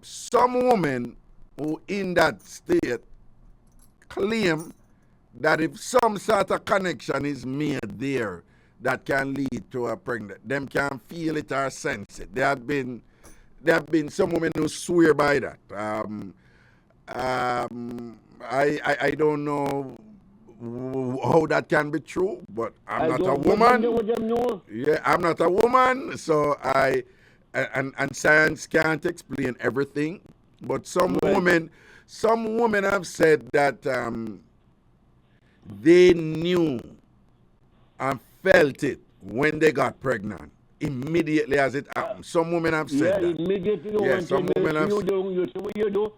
Some women who in that state claim that if some sort of connection is made there that can lead to a pregnant, them can feel it or sense it. There have been some women who swear by that. I don't know how that can be true, but I'm not a woman. Yeah, I'm not a woman, so and science can't explain everything. But some women have said that they knew and felt it when they got pregnant immediately as it happened. Some women have said that. Immediately. Yeah, some women have. You see what you do.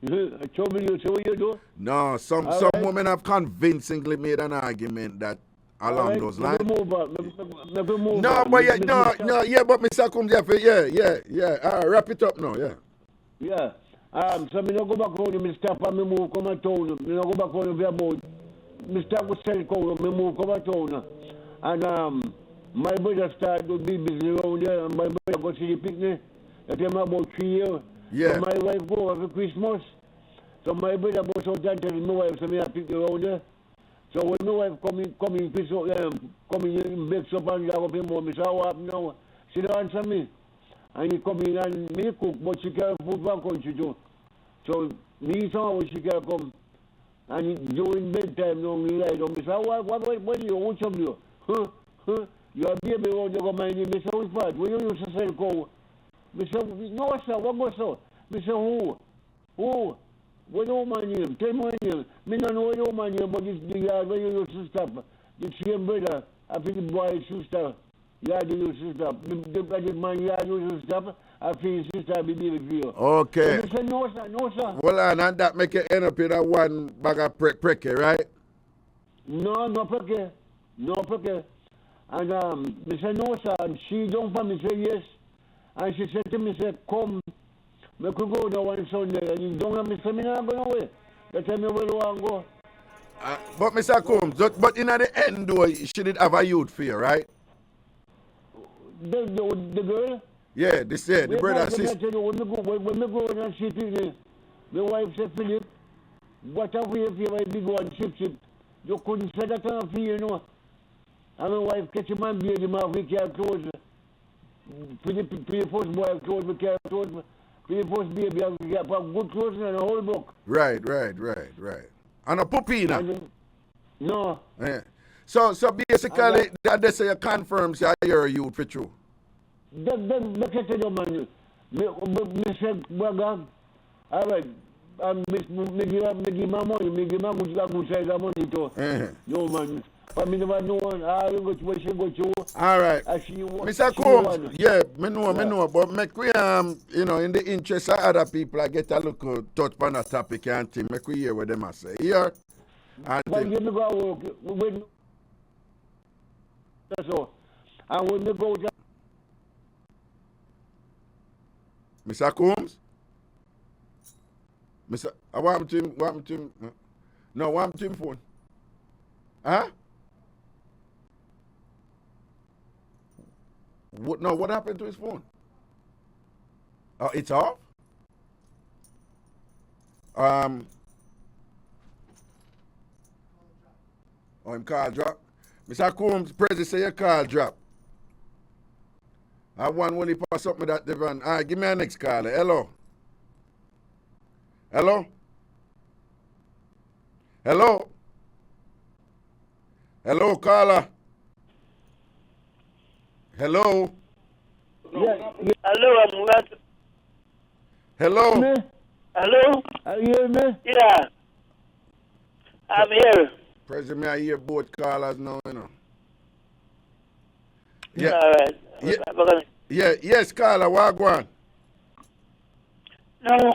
I told you see what you do. No, some women have convincingly made an argument that along those lines. But Mr. Combs, yeah. All right, wrap it up now, yeah. Yeah. So me no go back home, me stop and me move come to town. Me no go back home about. Me start with sell cow, me move come to town. And my brother started to be busy around there, and my brother go see the picnic. That time about 3 years. Yeah. So my wife go over Christmas. So my brother goes out and tell my wife, so me I pick around there. So when my wife come in Mixup and grab up him home, me say, what happened now? She don't answer me. And he come in and me cook, but she can't food one country too. So me saw when she can't come. And during bedtime, no, me lie down. Me say, what do you want to do? Huh? You are baby around there, go mind me. Me say, what's that? When you used to sell cow? Me say, no sir, what goes so? Me say, who? What do my name? Tell me my name. Me don't know what my name, but it's the yard where you used to stop. The same brother, I think the boy sister. Yard you used to stop. The man yard used to stop. I think his sister be baby for you. Okay. So me say, no sir. Well, and that make it end up in a one bag of pricky, right? No pricky. And me say, no sir. And she don't for me say yes. And she said to me, say, come. We could go there one Sunday, and you don't have me say, me not going away. They tell me where you want to go. But Mr. Combs, but in the end, though, she did have a youth fear, right? The girl? Yeah, the brother, sister. When we go in and see people, My wife said, Philip, what have we if you have a big one, chip? You couldn't say that on for you know. And my wife catch him and beat him off, we can't close. For the first boy, close, we can't close. For the first baby, we get good clothes and a whole book. Right. And a pupina. No. Yeah. So basically, that they say confirms you're a youth for true. Then look at the man. Mr. Baga, all right. Me give my money, me give my good size of money to. No man. But me never know one. You go to where she go to. All right. Mr. Combs, yeah, me know, but make we in the interest of other people, I get a little touch on a topic and thing. Make we hear what them say. Here. When you go when that's all. And when you go to Mr. Combs? Mr. I want him. No, want him phone. Huh? What happened to his phone? Oh, it's off? Oh, him call drop. Mr. Combs, President say your call drop. I want when he pass something that they run. All right, give me a next caller. Hello? Hello? Hello? Hello, caller? Hello? yeah. Hello, I'm not. Hello? Me? Hello? You hear me? Yeah. I'm here. President, I hear both callers now, you know. All right. Yes, caller, what go on? No.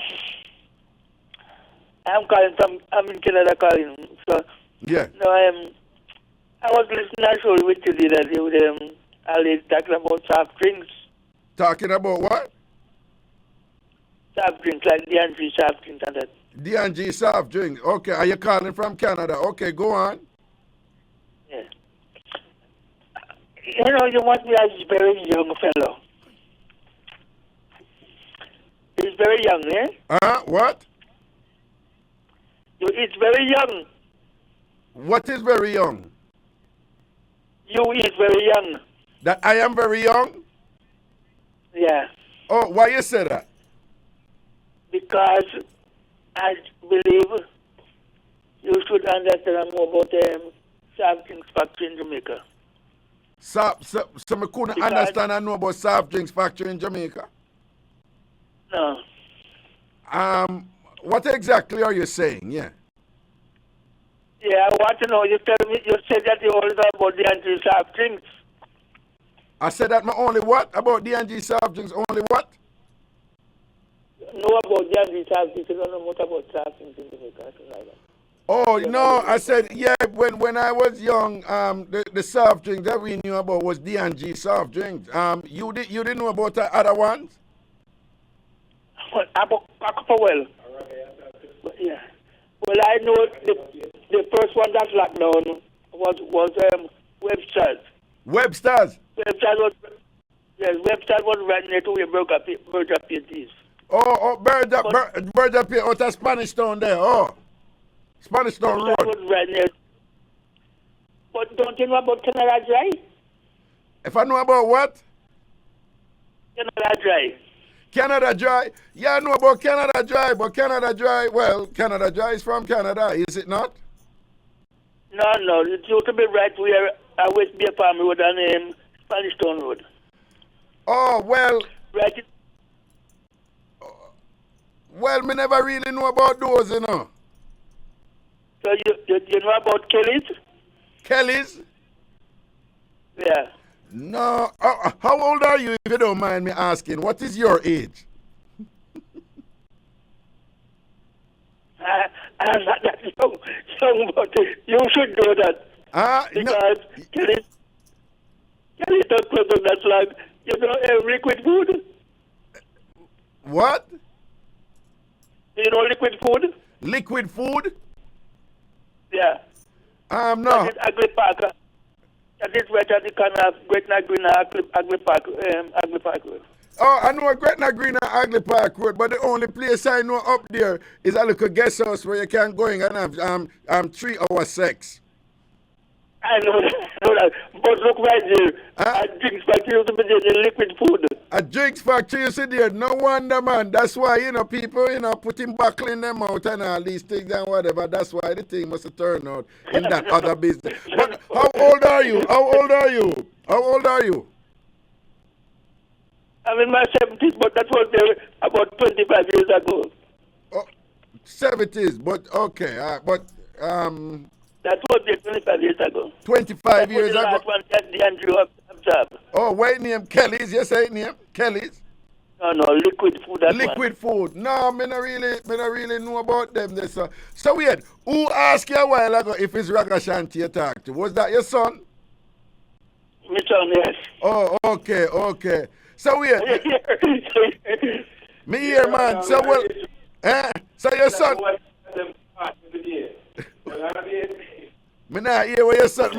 I'm in Canada calling. So, Yeah. no, I was listening actually with you that you would, talking about soft drinks. Talking about what? Soft drinks, like D&G soft drinks and that. D&G soft drink. Okay, are you calling from Canada? Okay, go on. Yeah. You know, you must be a very young fellow. He's very young, eh? What? He's very young. What is very young? You is very young. That I am very young? Yeah. Oh, why you say that? Because I believe you should understand more about soft drinks factory in Jamaica. So I couldn't Because understand and know about soft drinks factory in Jamaica? No. What exactly are you saying? Yeah. Yeah, I want to know. You said that you always know about the anti-soft drinks. I said that my only what? About D&G soft drinks, only what? Know about the anti-soft drinks. You don't know much about soft drinks in Jamaica. Like that. Oh, no, I said, yeah, when I was young, the soft drink that we knew about was D&G soft drinks. You didn't know about the other ones? Well, well. Yeah. Well, I know the first one that locked down was Webster's. Webster's? Webster's was right near to where Burger Ph.D. Oh, Burger Pit out of Spanish Town there. Oh, Spanish Town Road. That was right near. But don't you know about Canada Dry? If I know about what? Canada Dry. Canada Dry? Yeah, I know about Canada Dry, but Canada Dry, well, Canada Dry is from Canada, is it not? No, it used to be right where West Bay Farm Road and Spanish Town Road. Oh, well. Right. Well, me never really know about those, you know. So you know about Kelly's? Kelly's? Yeah. No. How old are you, if you don't mind me asking? What is your age? I'm not that young, but you should know that. Because no. Kelly's don't put on that like, you know, liquid food. What? You know liquid food? Liquid food? Yeah. No. That is Agri Park. That is right at the corner of Great Night Green Agri Park. Oh, I know a Gretna Green and Hagley Park Road, but the only place I know up there is a little guest house where you can go in and have 3-hour sex. I know that. But look right there. A drinks factory used to be there, the liquid food. A drinks factory, you see there. No wonder, man. That's why, people, putting buckle in them out and all these things and whatever. That's why the thing must turn out in that other business. But how old are you? I'm in my 70s, but that was there about 25 years ago. Oh, 70s, but okay. That was there 25 years ago. 25 years ago. That one that the Andrew observed. Oh, what name? Kelly's? You say name? Kelly's? No, liquid food. Liquid food. No, me not really know about them. So weird. Who asked you a while ago if it's Ragashanti you talked to? Was that your son? My son, yes. Oh, okay. So weird. Me here, man. So well. So your son. Me not hear what your son.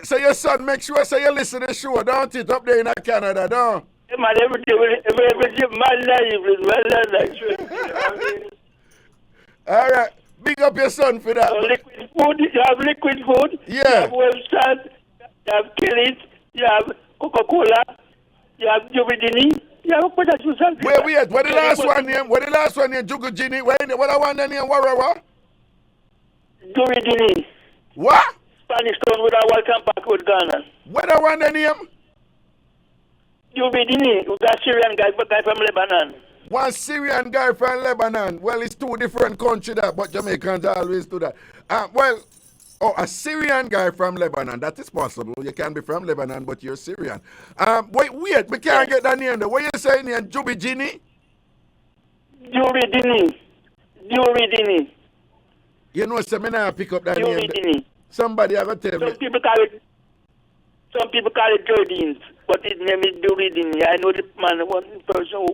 So your son make sure so you listen to the show, don't it? Up there in Canada, don't? Yeah, man, every day, my life. All right. Big up your son for that. So liquid food, you have liquid food. Yeah. You have Webstars, you have Kelly's, you have Coca-Cola, you have Juvidini, you have what that you sell. Wait. What the last one name? Jugujini. What the one name? What? Juvidini. What? Spanish town with a welcome pack with Ghana. What the one name? Juvidini, who's a Syrian guy from Lebanon. One Syrian guy from Lebanon. Well, it's two different countries that, but Jamaicans always do that. A Syrian guy from Lebanon. That is possible. You can be from Lebanon, but you're Syrian. Wait, we can't get that name. What you saying here? Jubijini? Juridini. You know, seminar pick up that name. Juridini. Somebody ever tell me. Some people call it Jordines, but his name is Juridini. I know the man, one person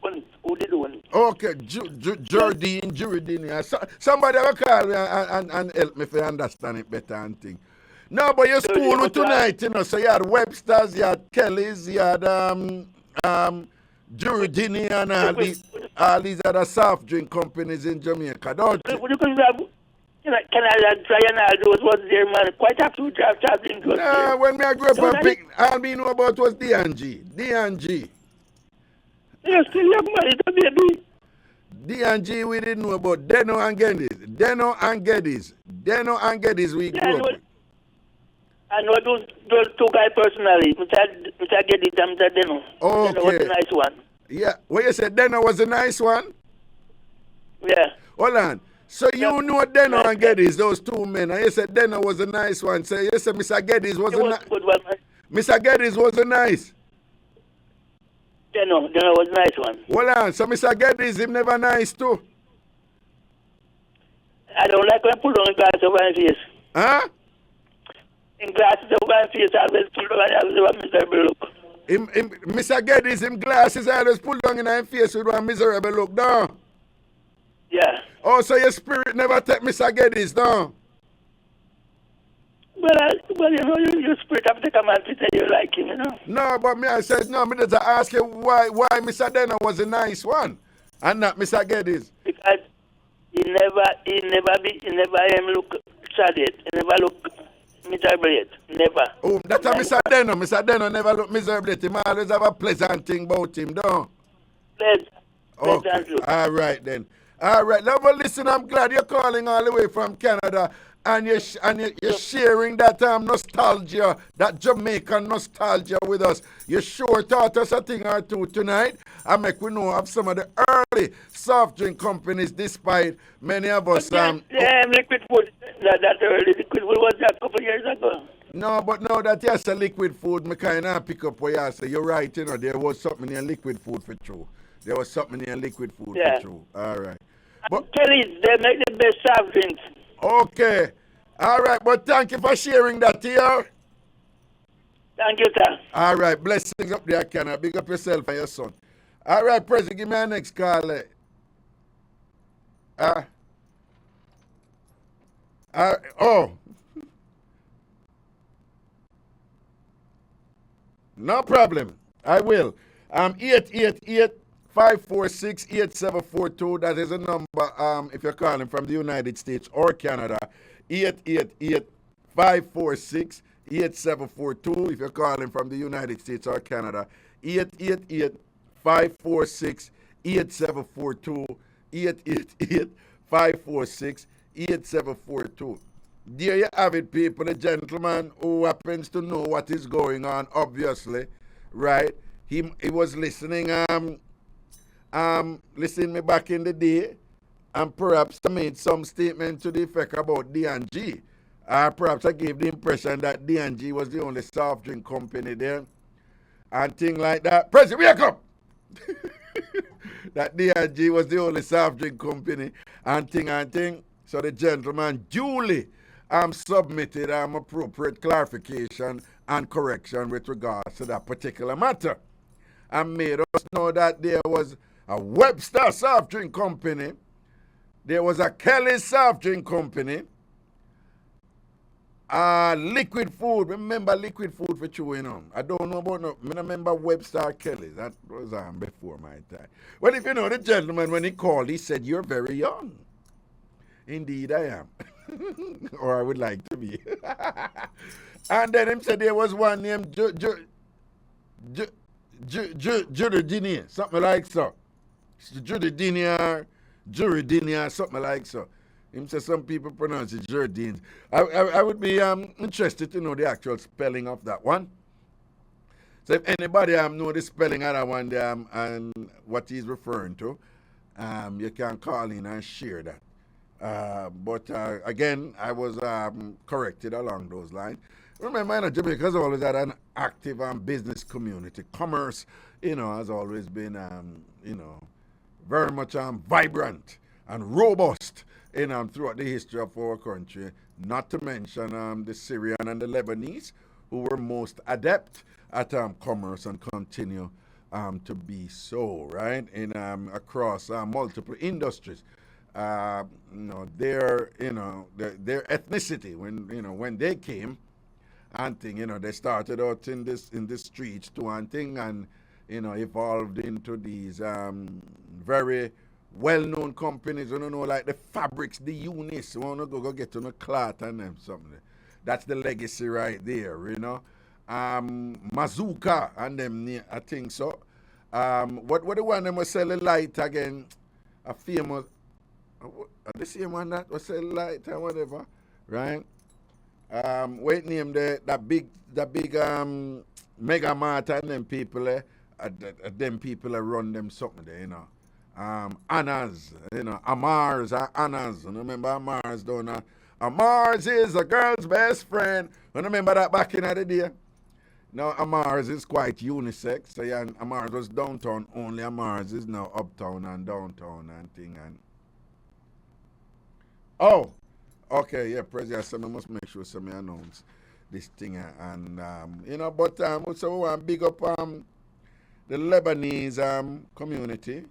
who did one. Okay, Juridini. Somebody ever call me and help me to understand it better and thing. No, but your school tonight, so you had Webster's, you had Kelly's, you had Juridini and all these other soft drink companies in Jamaica, don't you? Can I try and all those was there, man? Quite a few traveling. Nah, when I grew up and pick, all me know about was D&G. You're still young, man. It's a baby. D&G we didn't know about. Deno and Geddes we grew up with. I know those two guys personally. Mr. Geddes and Mr. Deno. Okay. Deno was a nice one. Yeah. What you said, Deno was a nice one? Yeah. Hold on. So you know Deno and Geddes, those two men, and you said Deno was a nice one. So you said Mr. Geddes was a nice one. Mr. Geddes was a nice. Deno was a nice one. Hold on. So Mr. Geddes, him never nice too? I don't like when I put on glass over my face. Huh? In glasses over my face, I always put on a miserable look. Mr. Geddes, him glasses always pulled down in his face with one miserable look, no? Yeah. Oh, so your spirit never take Mr. Geddes, no? Well, your spirit have to come and say you like him, No, but me, I said, no, me just ask you why Mr. Deno was a nice one and not Mr. Geddes. Because he never look sad yet. He never look miserable yet. Never. Oh, that's Mr. Deno. Mr. Deno never look miserable yet. He always have a pleasant thing about him, don't? Pleasant. Okay. All right, then. All right, now listen, I'm glad you're calling all the way from Canada and you're sharing that nostalgia, that Jamaican nostalgia with us. You sure taught us a thing or two tonight and make we know of some of the early soft drink companies despite many of us. Liquid food, that early liquid food was that a couple of years ago. No, but now that you say liquid food, I kind of pick up what you say. You're right, there was something in liquid food for true. There was something in liquid food for true. All right. But Kelly's, they make the best soft drinks. Okay. All right, but thank you for sharing that here. Thank you, sir. All right, blessings up there, Canada. Big up yourself and your son. All right, President, give me a next call. No problem. I will. 888-546-8742. That is a number if you're calling from the United States or Canada. 888-546-8742 if you're calling from the United States or Canada. 888-546-8742. 888-546-8742. There you have it, people. The gentleman who happens to know what is going on, obviously, right? He was listening listening me back in the day, and perhaps I made some statement to the effect about D&G. Perhaps I gave the impression that D&G was the only soft drink company there, and thing like that. President, wake up! That D&G was the only soft drink company, and thing. So the gentleman duly submitted appropriate clarification and correction with regards to that particular matter, and made us know that there was a Webster soft drink company, there was a Kelly soft drink company, Liquid Food. Remember Liquid Food for chewing on? I don't know about no. I remember Webster Kelly. That was before my time. Well, if you know the gentleman, when he called, he said, "You're very young." Indeed, I am. Or I would like to be. And then him said there was one named Juridinia, something like so. Juridinia, something like so. Him said some people pronounce it Jurdines. I would be interested to know the actual spelling of that one. So if anybody know the spelling of that one and what he's referring to, you can call in and share that. But again, I was corrected along those lines. Remember, Jamaica's always had an active business community. Commerce, has always been, very much vibrant and robust, throughout the history of our country. Not to mention the Syrian and the Lebanese, who were most adept at commerce and continue to be so, right? Across multiple industries. Their ethnicity when they came and they started out in the streets to and evolved into these very well-known companies, like the fabrics, the units, go get to the cloth and them something. That's the legacy right there, Mazooka and them, I think so. What the one them was selling light again? A famous. The same one that was selling light and whatever, right? What name that big Mega Mart and them people them people run them something there, Anna's, Amar's, Anna's. Remember Amar's don't know? Amar's is a girl's best friend. Remember that back in the day? Now Amar's is quite unisex. So yeah, Amar's was downtown only. Amar's is now uptown and downtown and thing and. Oh, okay, yeah, President, so I must make sure some announce this thing and but so we want to big up the Lebanese community,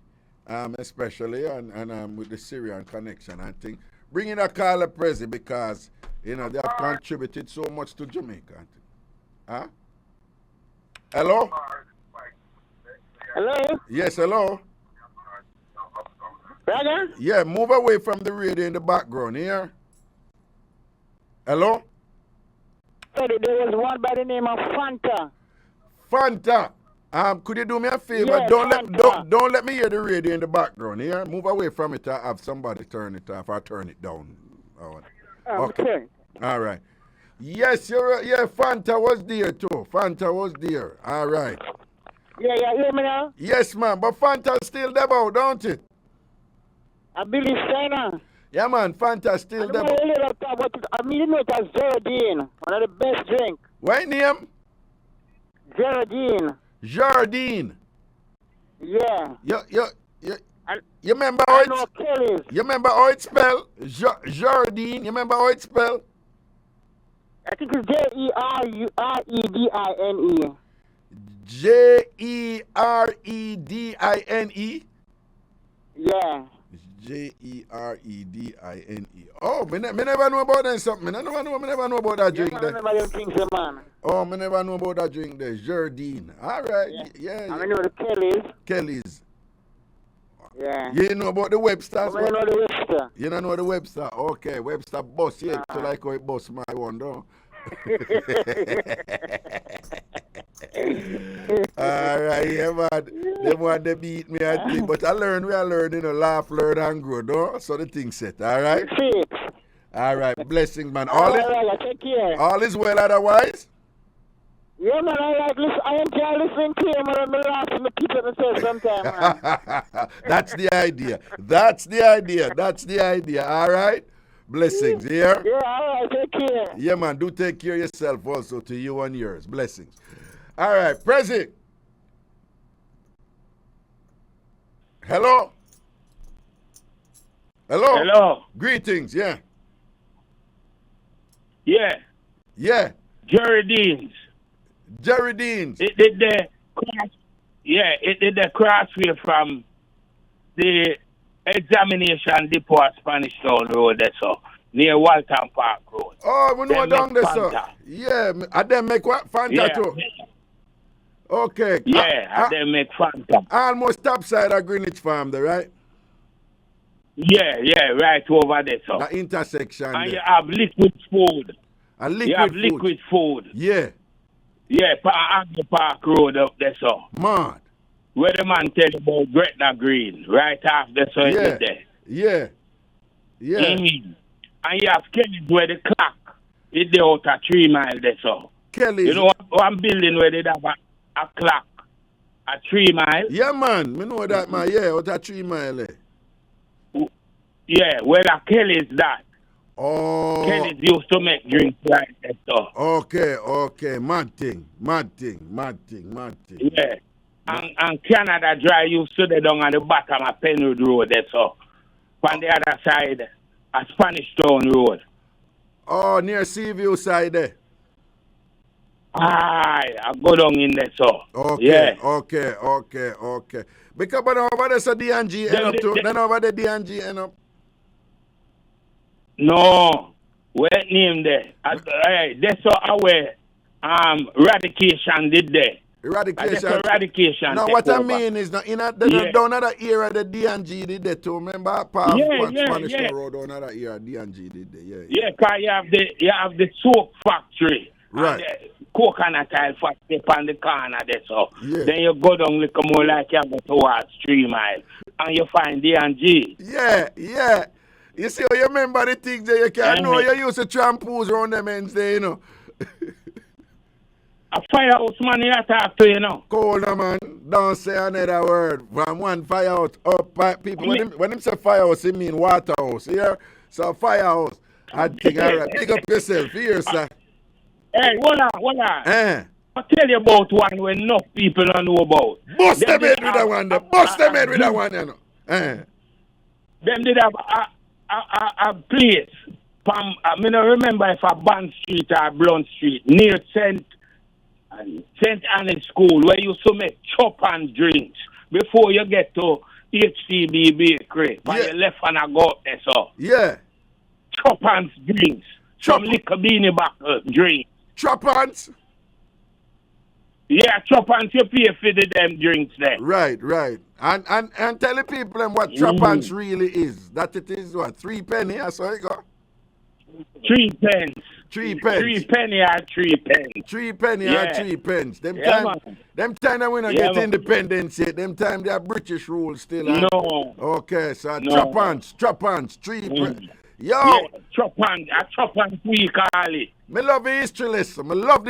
especially and with the Syrian connection and thing. Bringing a caller, President, because they have contributed so much to Jamaica. Huh? Hello? Hello? Yes, hello. Brother? Yeah, move away from the radio in the background here. Hello? There was one by the name of Fanta. Fanta. Could you do me a favor? Yes, Don't let me hear the radio in the background here. Move away from it. I have somebody turn it off or turn it down. Oh, okay. All right. Yes, Fanta was there too. Fanta was there. All right. Yeah, hear me now? Yes, man. But Fanta's still there, don't it? I believe so. Yeah, man, Fanta still there. I mean, it was Geraldine, one of the best drink. What name? Geraldine. Jardine. Yeah. You remember how it spell? Jardine. You remember how it spell? I think it's Jeredine. Jeredine. Yeah. Jeredine. Oh, me never know about that something. Me never know about that drink there. Kingston, man. Oh, me never know about that drink there. Jeredine. All right. Yeah. I know the Kelly's. Yeah. You know about the Websters? I know the Webster. You don't know the Webster? Okay, Webster bus. Yeah, so like how it bus my one, though. Alright, yeah, man. They want to beat me, I think. But we are learning, laugh, learn, and grow, though. So the thing set, alright? Alright, blessings, man. Take care. All is well otherwise? Yeah, man, I can't listen to you, man. I'm laughing at people myself sometimes, man. That's the idea. Alright? Blessings, yeah? Yeah, all right, take care. Yeah, man, do take care of yourself also, to you and yours. Blessings. All right, Prezi. Hello? Hello. Greetings, yeah. Yeah. Jeredines. It did the crossway from the examination depot at Spanish Town Road, that's all, near Walton Park Road. Oh, we know down there, sir. Yeah, and then make what? Fanta too? Okay. Yeah, and then make Fanta. Almost top side of Greenwich Farm there, right? Yeah, right over there, sir. The intersection and there. you have liquid food. Liquid food. Yeah. Yeah, on the Park Road up there, sir. Man. Where the man tell you about Gretna Green, right after so yeah. there. Yeah. Mm-hmm. And you have Kelly's where the clock is there out at 3 Mile there, so. Kelly's. You know one building where they have a clock at 3 Mile? Yeah, man. Me know that, man. Yeah, out at 3 Mile. Yeah, where the Kelly's that. Oh. Kelly's used to make drinks like that, so. Okay. Mad thing. Yeah. And Canada Dry used to be down on the bottom of Penwood Road there, so. On the other side, a Spanish Town Road. Oh, near Seaview side there. Aye, I go down in there, so. Okay. Yeah. Okay. Because over there's a D&G end up too. Then over the D&G end up. No. Where name there? That's where Eradication did there. Eradication. Now what I mean is, down another era the D&G did that too. Remember, Spanish Road down another era D&G did that. Yeah, because you have the soap factory. Right. And the coconut oil factory on the corner there, so. Yeah. Then you go down little more like you go towards 3 Mile. And you find D&G. Yeah. You see, you remember the things that you can know. You used to trampoos around them ends there, you know. A firehouse man you talk to, you know. Cold, man. Don't say another word. From one firehouse up, people. When him say firehouse, he mean waterhouse. Here, so firehouse. I think, all right. Pick up yourself here, sir. Hey, hold on. I'll tell you about one when enough people don't know about. Bust them head with that one, you know. Them did have a place from, I don't remember if a Bond Street or Blunt Street, near St. Anne's School, where you used to make chop and drinks before you get to HTB Bakery. Yeah. On your left hand I go up there, so. Yeah. Chop and drinks. Some liquor beanie bottle drinks. Chop hands? Yeah, chop hands, you pay for them drinks there. Right. And tell the people them what chop hands really is. That it is what, 3 penny, I saw it go. 3 pence. 3 pence. 3 penny or 3 pence. 3 penny or 3 pence. Them time that we not get independence yet. Them time they are British rule still. No. Okay, so chop hands, 3 pence. Yo! Yeah, chop hands, we call it. Me love the history lesson. I love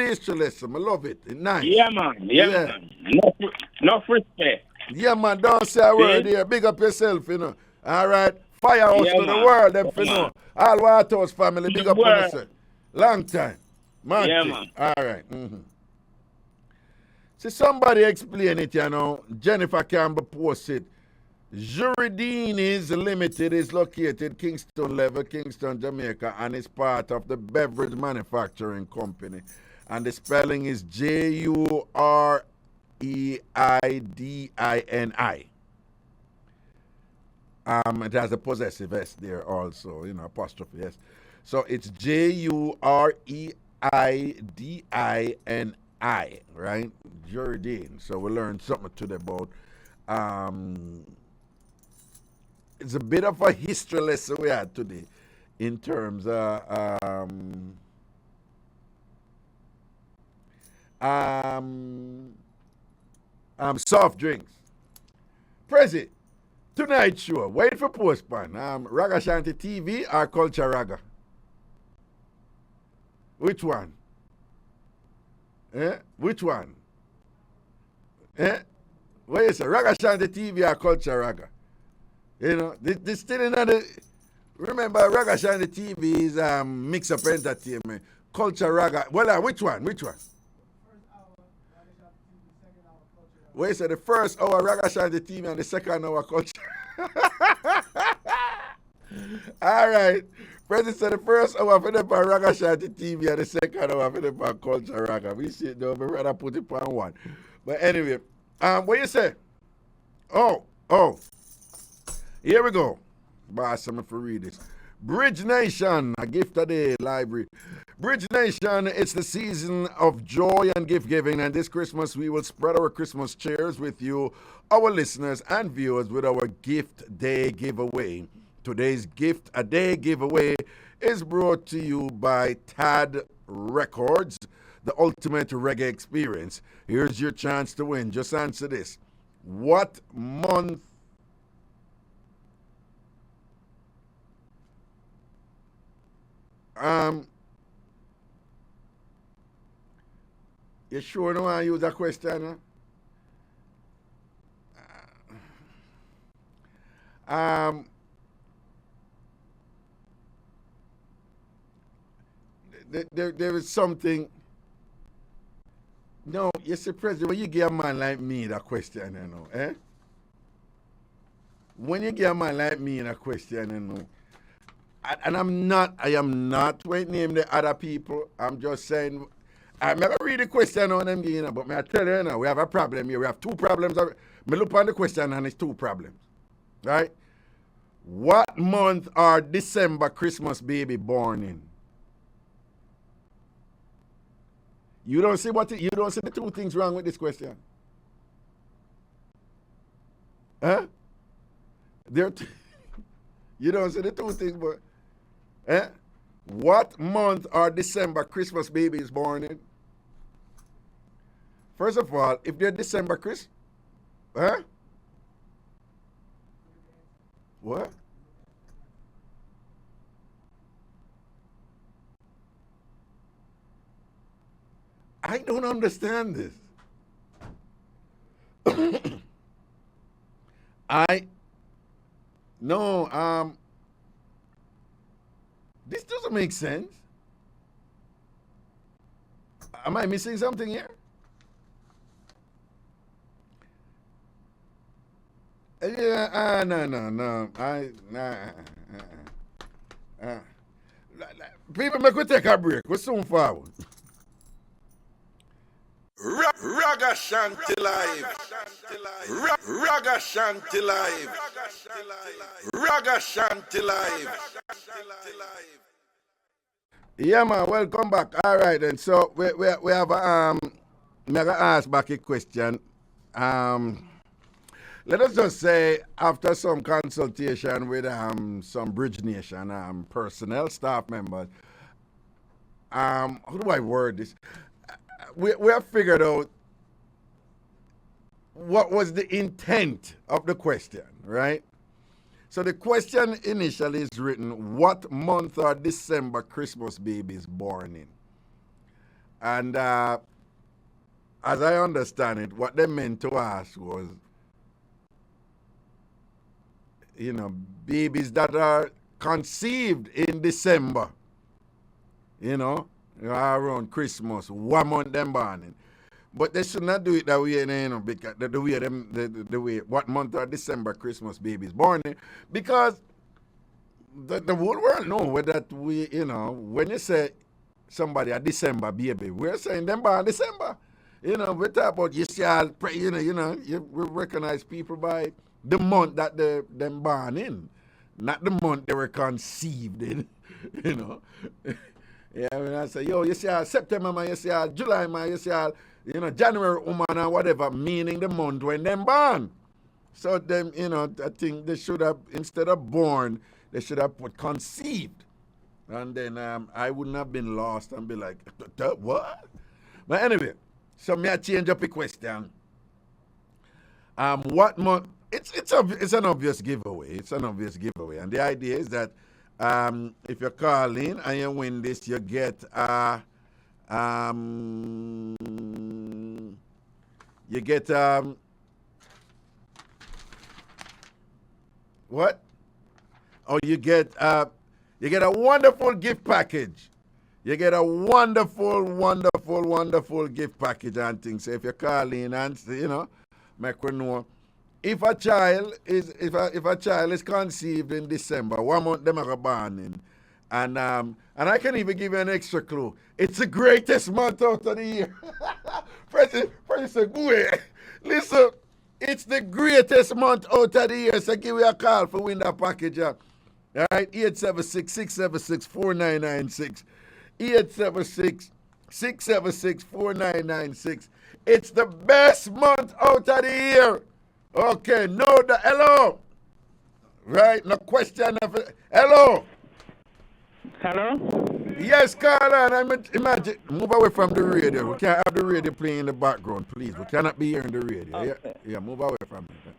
it. It's nice. Yeah, man. No respect. Yeah, man. Don't say a word here. Big up yourself, you know. All right. Firehouse to the world, them for know. All Whitehouse family, big up on yourself. Long time. Man. Yeah, man. All right. See, somebody explain it, you know. Jennifer Campbell posted. Jeredines Limited is located Kingston level, Kingston, Jamaica, and is part of the beverage manufacturing company. And the spelling is Jureidini. It has a possessive S there also, apostrophe S. So it's Jureidini, right? Jurdine. So we learned something today about. It's a bit of a history lesson we had today in terms of soft drinks. Prezi, tonight's show, wait for postpone. Ragashanti TV or Culture Raga? Which one? Which one? What is it? Ragashanti TV or Culture Raga? This still another. Remember, Ragashanti TV is Mixup entertainment. Culture Raga. Well, which one? Which one? Where is it? The first hour Ragashanti TV and the second hour Culture. All right. President said the first hour for the Ragashanti TV and the second hour for the Culture Raga. We see it though, but rather put it on one. But anyway, what you say? Oh. Here we go. Boss, I'm going to read this. Bridge Nation, a gift of the library. Bridge Nation, it's the season of joy and gift giving, and this Christmas we will spread our Christmas cheers with you, our listeners and viewers, with our gift day giveaway. Today's gift a day giveaway is brought to you by Tad Records, the ultimate reggae experience. Here's your chance to win. Just answer this. What month you sure no I use that question? There is something. No, you see, President, when you give a man like me that question, when you give a man like me that question, and I am not when name the other people. I'm just saying, I'm never read the question on them, but I tell you now, we have a problem here. We have two problems. I look on the question and it's two problems, right? What month are December Christmas baby born in? You don't see the two things wrong with this question? Huh? You don't see the two things, but what month are December Christmas babies born in? First of all, if they're December Christmas, what? I don't understand this. This doesn't make sense. Am I missing something here? No. People, make we take a break. We're soon forward. Ragashanti live. Ragashanti live. Ragashanti live. Yeah, man, welcome back. All right, then. So we have mega ask back a question. Let us just say, after some consultation with some Bridge Nation personnel, staff members, how do I word this? We have figured out what was the intent of the question, right? So the question initially is written, what month are December Christmas babies born in? And as I understand it, what they meant to ask was, babies that are conceived in December, around Christmas, what month them born in. But they should not do it that way, because the way what month are December Christmas babies born in, because the whole world know that we, when you say somebody a December baby, we're saying them born December. We talk about we recognize people by the month that them born in, not the month they were conceived in. You know. Yeah, when I say, yo, you see September, man, you see July, man, you see January, woman, or whatever, meaning the month when them born. So them, I think they should have, instead of born, they should have put conceived. And then I wouldn't have been lost and be like, what? But anyway, so may I change up the question. What month? It's an obvious giveaway. It's an obvious giveaway. And the idea is that if you call in and you win this, you get what? Oh, you get a wonderful gift package. You get a wonderful, wonderful, wonderful gift package and things. So if you call in and make we know. If a child is conceived in December, 1 month them are born in, and I can even give you an extra clue. It's the greatest month out of the year. President, go ahead. Listen, it's the greatest month out of the year. So give me a call for win that package up. All right, 876-676-4996. 876-676-4996. It's the best month out of the year. Okay, hello. Right, no question. Hello. Hello? Yes, Carla. Imagine, move away from the radio. We can't have the radio playing in the background, please. We cannot be hearing the radio. Okay. Yeah, move away from it.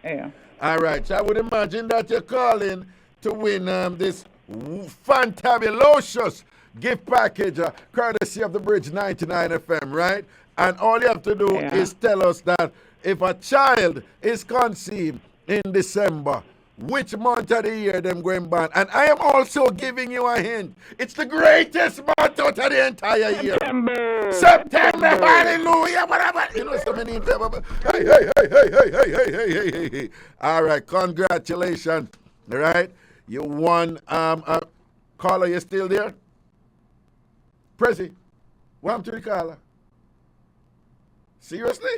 Yeah. All right, so I would imagine that you're calling to win this fantabulous gift package courtesy of the Bridge 99 FM, right? And all you have to do is tell us that if a child is conceived in December, which month of the year them going born. And I am also giving you a hint. It's the greatest month out of the entire year. September. Hallelujah. So many. Hey. All right, congratulations. All right, you won. Caller, you still there? Prezi, welcome to the caller. Seriously?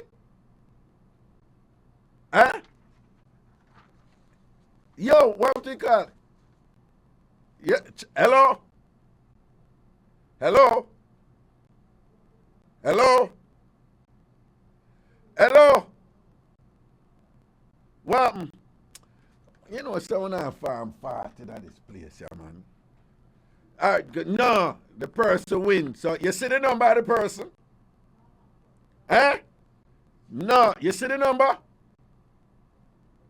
Huh? Yo, what do you call? Yeah, hello? Hello? Well, someone I found farted at this place, yeah, man. All right, good. No, the person wins. So you see the number of the person? Huh? No, you see the number?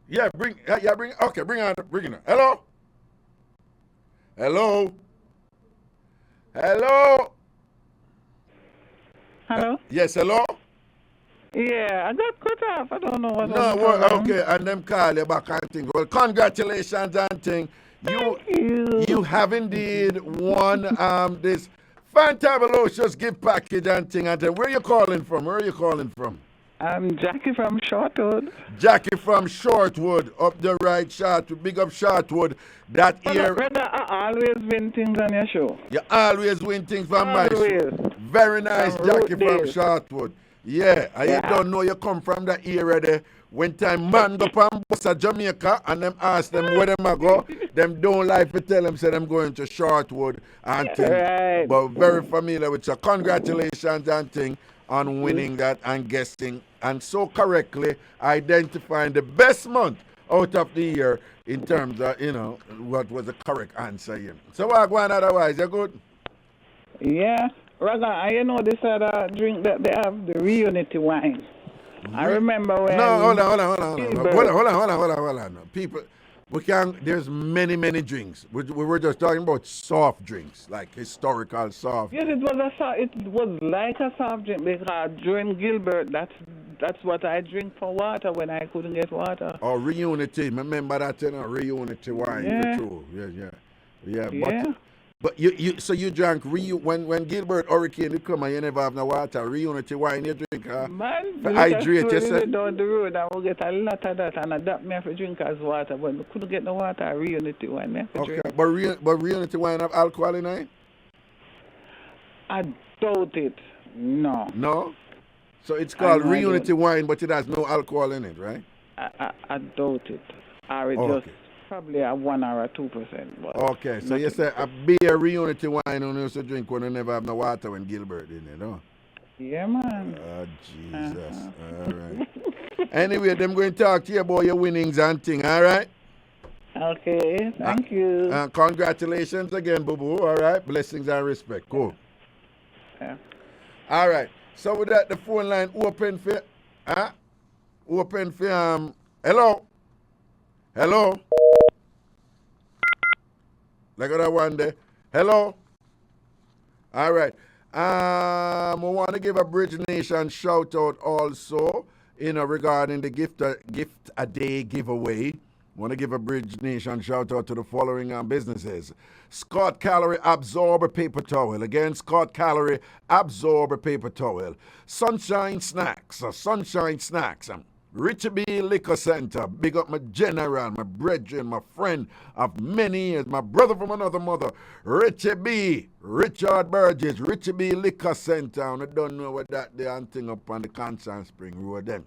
Yeah, bring it on. Hello? Hello? Yes, hello? Yeah, I got cut off. I don't know what okay, and them call you back and think. Well, congratulations and thing. Thank you. You have indeed won this fantabulous gift package and thing. Where are you calling from? I'm Jackie from Shortwood. Jackie from Shortwood, up the right Shortwood, big up Shortwood. That year. Brother, I always win things on your show. You always win things from my show. Very nice, Jackie from Shortwood. Yeah, and you don't know you come from that area there. When time man go from Jamaica and them ask them where them a go, them don't like to tell them say them going to Shortwood and thing. Right. But very familiar with you. Congratulations and thing on winning that and guessing and so correctly identifying the best month out of the year in terms of, what was the correct answer here. So what going otherwise, you good? Yeah. Raga, this other drink that they have, the Reunity wine. I remember when... No, hold on. People, there's many drinks. We were just talking about soft drinks, like historical soft. Yes, it was like a soft drink because during Gilbert, that's what I drink for water when I couldn't get water. Oh, Reunity. Remember that, Reunity wine. Yeah. True. Yeah. But you drank when Gilbert Hurricane come and you never have no water. Reunity wine you drink, man, hydrate yourself. Down the road I will get a lot of that and adapt me to drink as water. But I couldn't get no water. Reunity wine me to drink. But Reunity wine have alcohol in it? I doubt it. No. No? So it's called Reunity wine, but it has no alcohol in it, right? I doubt it. Or it just probably a 1 or a 2%. But okay, so you say a beer reunity wine you used to drink when you never have no water when Gilbert in it, no? yeah, man. Oh, Jesus. All right. Anyway, them going to talk to you about your winnings and thing, all right? Okay, thank you. Congratulations again, boo-boo, all right? Blessings and respect. Cool. Yeah. All right. So with that, the phone line open for, hello? Hello? Look at that one there. Hello? All right. I want to give a Bridge Nation shout out also, regarding the gift a day giveaway. I want to give a Bridge Nation shout out to the following businesses. Scott Calorie Absorber Paper Towel. Again, Scott Calorie Absorber Paper Towel. Sunshine Snacks. Richie B Liquor Center. Big up my general, my brethren, my friend of many years, my brother from another mother. Richie B. Richard Burgess. Richie B Liquor Center. And I don't know what that they are thing up on the Constant Spring Road then.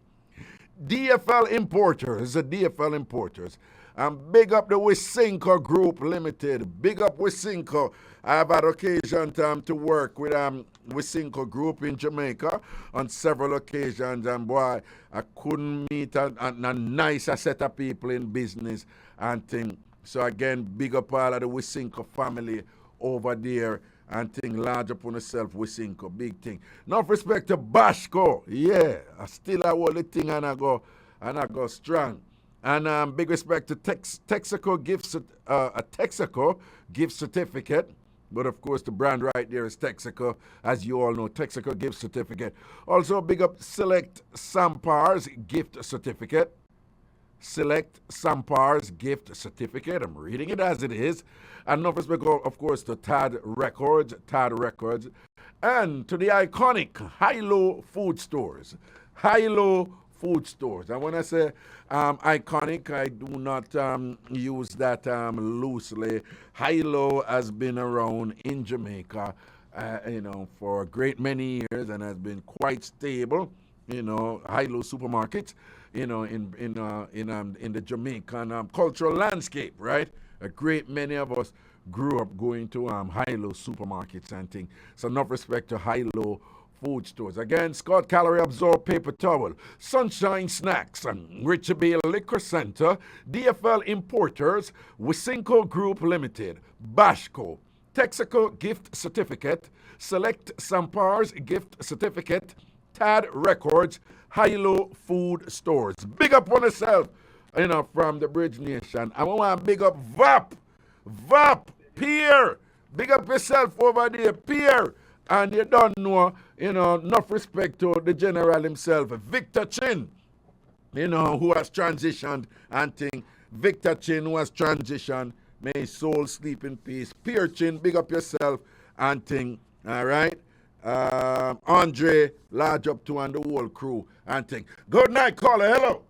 DFL Importers. DFL Importers. And big up the Wisinko Group Limited. Big up Wisinko. I have had occasion to work with Wisinko Group in Jamaica on several occasions. And boy, I couldn't meet a nicer set of people in business and thing. So again, big up all of the Wisinko family over there and thing large upon yourself, Wisinko, big thing. Enough respect to Bashko. Yeah, I still have all the thing and I go strong. And big respect to Texaco gift certificate. But of course, the brand right there is Texaco, as you all know, Texaco gift certificate. Also, big up Select Sampars gift certificate. Select Sampars gift certificate. I'm reading it as it is. And enough respect, of course, to Tad Records, and to the iconic High-Low Food Stores. High-Low Food Stores. And when I say iconic, I do not use that loosely. High-Low has been around in Jamaica, for a great many years and has been quite stable. High-Low supermarkets, in the Jamaican cultural landscape, right? A great many of us grew up going to High-Low supermarkets and things. So enough respect to High-Low Food Stores. Again, Scott Calorie Absorb Paper Towel, Sunshine Snacks, Richie B Liquor Center, DFL Importers, Wisinko Group Limited, Bashco, Texaco Gift Certificate, Select Sampars Gift Certificate, Tad Records, High-Low Food Stores. Big up on yourself, from the Bridge Nation. I want to big up VAP, Pierre. Big up yourself over there, Pierre. And you don't know, enough respect to the general himself, Victor Chin, who has transitioned and thing. Victor Chin, who has transitioned. May his soul sleep in peace. Pierre Chin, big up yourself and thing. All right? Andre, large up to and the whole crew and thing. Good night, caller. Hello.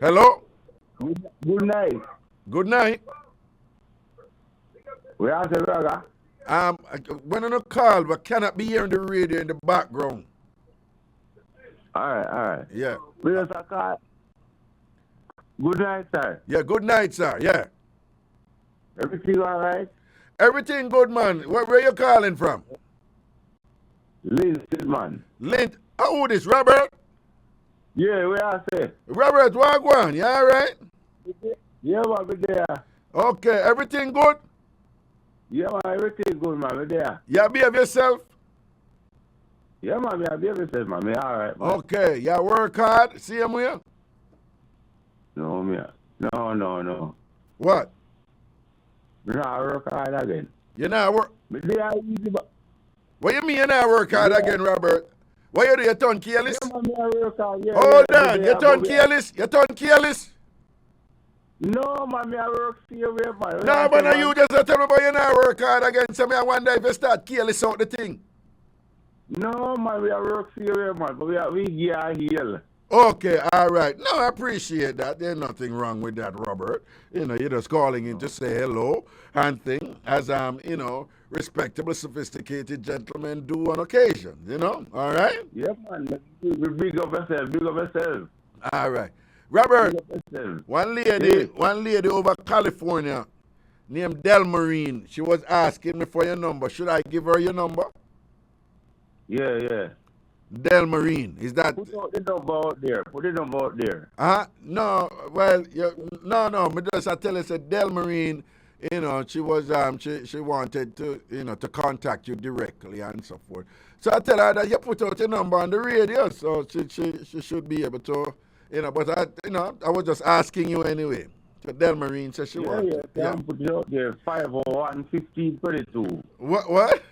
Hello. Good night. Good night. We are the brother. When on a call, but cannot be hearing the radio in the background. All right. Yeah. We are the call. Good night, sir. Yeah, good night, sir. Yeah. Everything all right? Everything good, man. Where you calling from? Lint, man. Lint. Who this, Robert? Yeah, we are say. Robert, Wagwan, you all right? Yeah, man, we there. Okay, everything good? Yeah, man, everything good, man, we there. You behave yourself? Yeah, man, I behave myself, man. Me all right, man. Okay, you work hard? See him here? No, me. No. What? Me not work hard again. You not work? Me there easy, but... What you mean you not work hard again, Robert? What you do? You turn careless? Yeah, man, me I work hard. Yeah, hold on. You turn careless? You turn careless? No, man, me I work for you, man. No, but now you just tell me about you not work hard again. So me I wonder if you start careless out the thing. No, man, we are work for you, man. But we are heal. Okay, all right. No, I appreciate that. There's nothing wrong with that, Robert. You know, you're just calling in to say hello and thing, as you know, respectable, sophisticated gentlemen do on occasion. You know, all right. Yeah, man. Big up yourself. Big up yourself. All right, Robert. Big up yourself. One lady over California named Delmarine. She was asking me for your number. Should I give her your number? Yeah. Delmarine. Is that? Put out the number out there. Put the number out there. No. Well, no. Me just I tell her said Delmarine. You know, she was she wanted to to contact you directly and so forth. So I tell her that you put out your number on the radio, so she should be able to. But I was just asking you anyway. So Delmarine said she wanted. Yeah. Put it out there. 501-1522. What?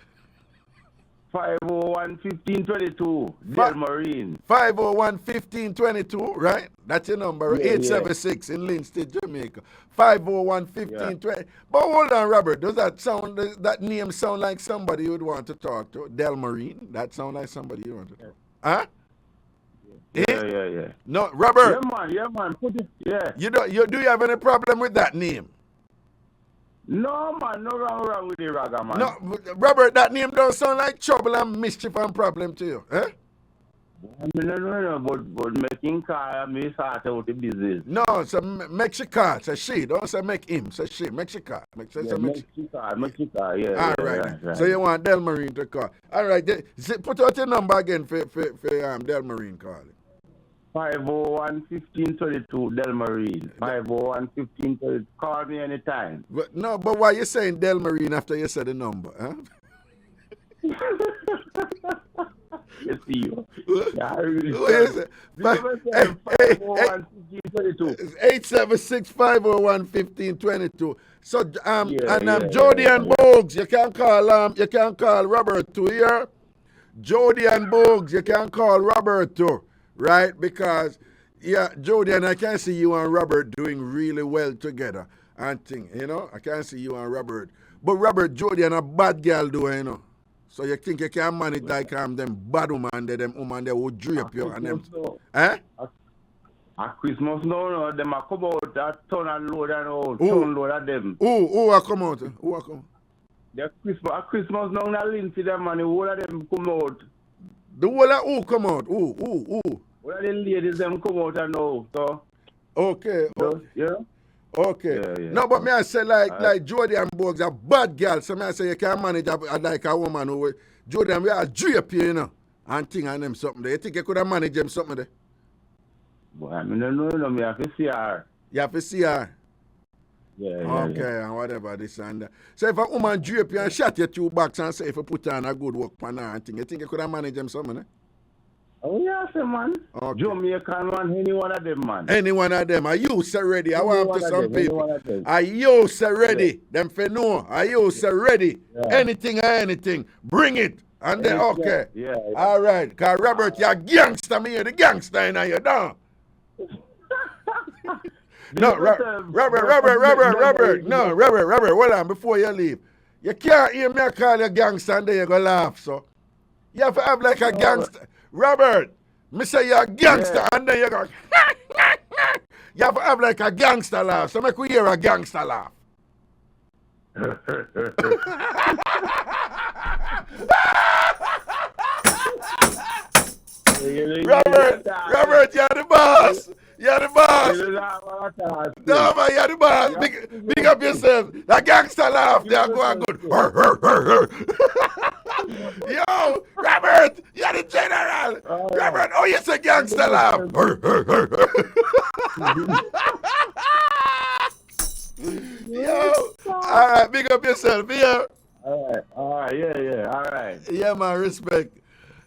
501-1522. Delmarine. 501-1522, right? That's your number. 876 in Kingston, Jamaica. 501-1520. But hold on, Robert. Does that name sound like somebody you would want to talk to? Delmarine? That sound like somebody you want to talk to? Huh? Yeah. No, Robert. Yeah, man. Put it. Yeah. Do you have any problem with that name? No, man. No wrong with the Raga, man. No, Robert. That name don't sound like trouble and mischief and problem to you, eh? No. But making car, me start out the business. No, so make your car. Say she. Don't say make him. Say she. Make your car. Make your car. Yeah. All right. So you want Delmarine to call. All right. Put out your number again for Delmarine calling. 501-1522 Delmarine. 501-1522. Call me anytime. But why you saying Delmarine after you said the number, huh? You see you. Hey, 876-501-1522. So Jody and Bogues, you can call Robert too here. Jody and Bogues, you can call Robert too. Right? Because, Jody and I can see you and Robert doing really well together. And thing, I can see you and Robert. But Robert, Jody and a bad girl do, So you think you can manage like them bad woman, them woman they would drape you and them. Eh? At Christmas, no, them a come out a ton and load and all, ton load of them. Who a come out? At Christmas now, na Lindsay them and the whole of them come out. The whole of who come out? Who? Well, the ladies them come out and all, so. Okay. Yeah. Okay. Yeah. No, but me I say like Jody and Bogues a bad girl. So me I say you can manage like a woman who Jody and we are drape you, and thing and them something there. You think you could have managed them something there? Boy, I mean, no, me have to see her. You have to see her? Yeah. Okay, and whatever this and that. So if a woman drape you and shot you 2 bucks and say if you put on a good work pan and thing, you think you could have managed them something, eh? Oh, yeah, sir, man. Okay. Jamaican man, any one of them, man. Any one of them. Are you so ready? I want to some people. Are you so ready? Them for no. Are you so ready? Yeah. Anything. Bring it. And then, okay. Yeah. All right. Because Robert, you're a gangster. Me, you're the gangster in you down. No, Robert. No, Robert, hold on before you leave. You can't hear me call you gangster and then you go laugh, so. You have to have like a gangster. Robert, me say you're a gangster and then you go, you have to have like a gangster laugh. So make we hear a gangster laugh. Robert, you're the boss. You're the boss. No, man, you're the boss. Big up yourself. That gangster laugh, they are going good. Yo, Robert, you're the general. Robert, oh, you say gangster laugh. Yo, all right, big up yourself. Yeah. All right, yeah, all right. Yeah, man, respect.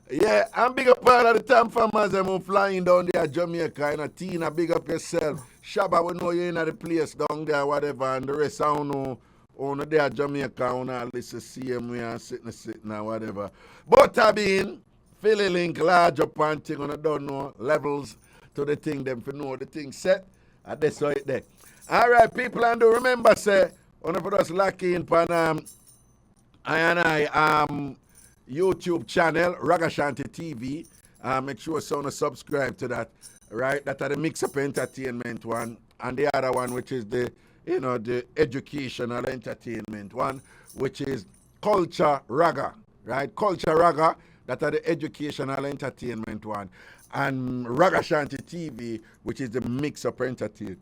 Yeah, I'm big up part of the TamFam as I'm flying down there at Jamaica. Tina, big up yourself. Shabba, we know you in the place down there, whatever, and the rest I don't know. On there at Jamaica, on all this same way and sitting and whatever. But I been feeling link large up and thing, and I don't know levels to the thing, them for know the thing set. And that's how it there. All right, people, and do remember, say, one of us lucky in Pan YouTube channel, Ragashanti TV. Make sure you subscribe to that. right? That are the Mixup entertainment one, and the other one, which is the educational entertainment one, which is Culture Raga, right? Culture Raga, that are the educational entertainment one, and Ragashanti TV, which is the Mixup entertainment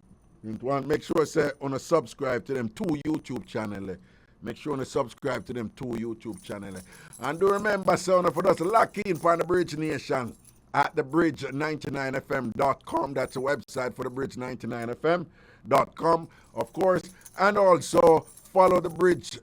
one. Make sure say on a subscribe to them 2 YouTube channel. Make sure you subscribe to them 2 YouTube channel. And do remember, son, for us lock in for the Bridge Nation at thebridge99fm.com. That's the website for the Bridge99fm.com, of course. And also follow the Bridge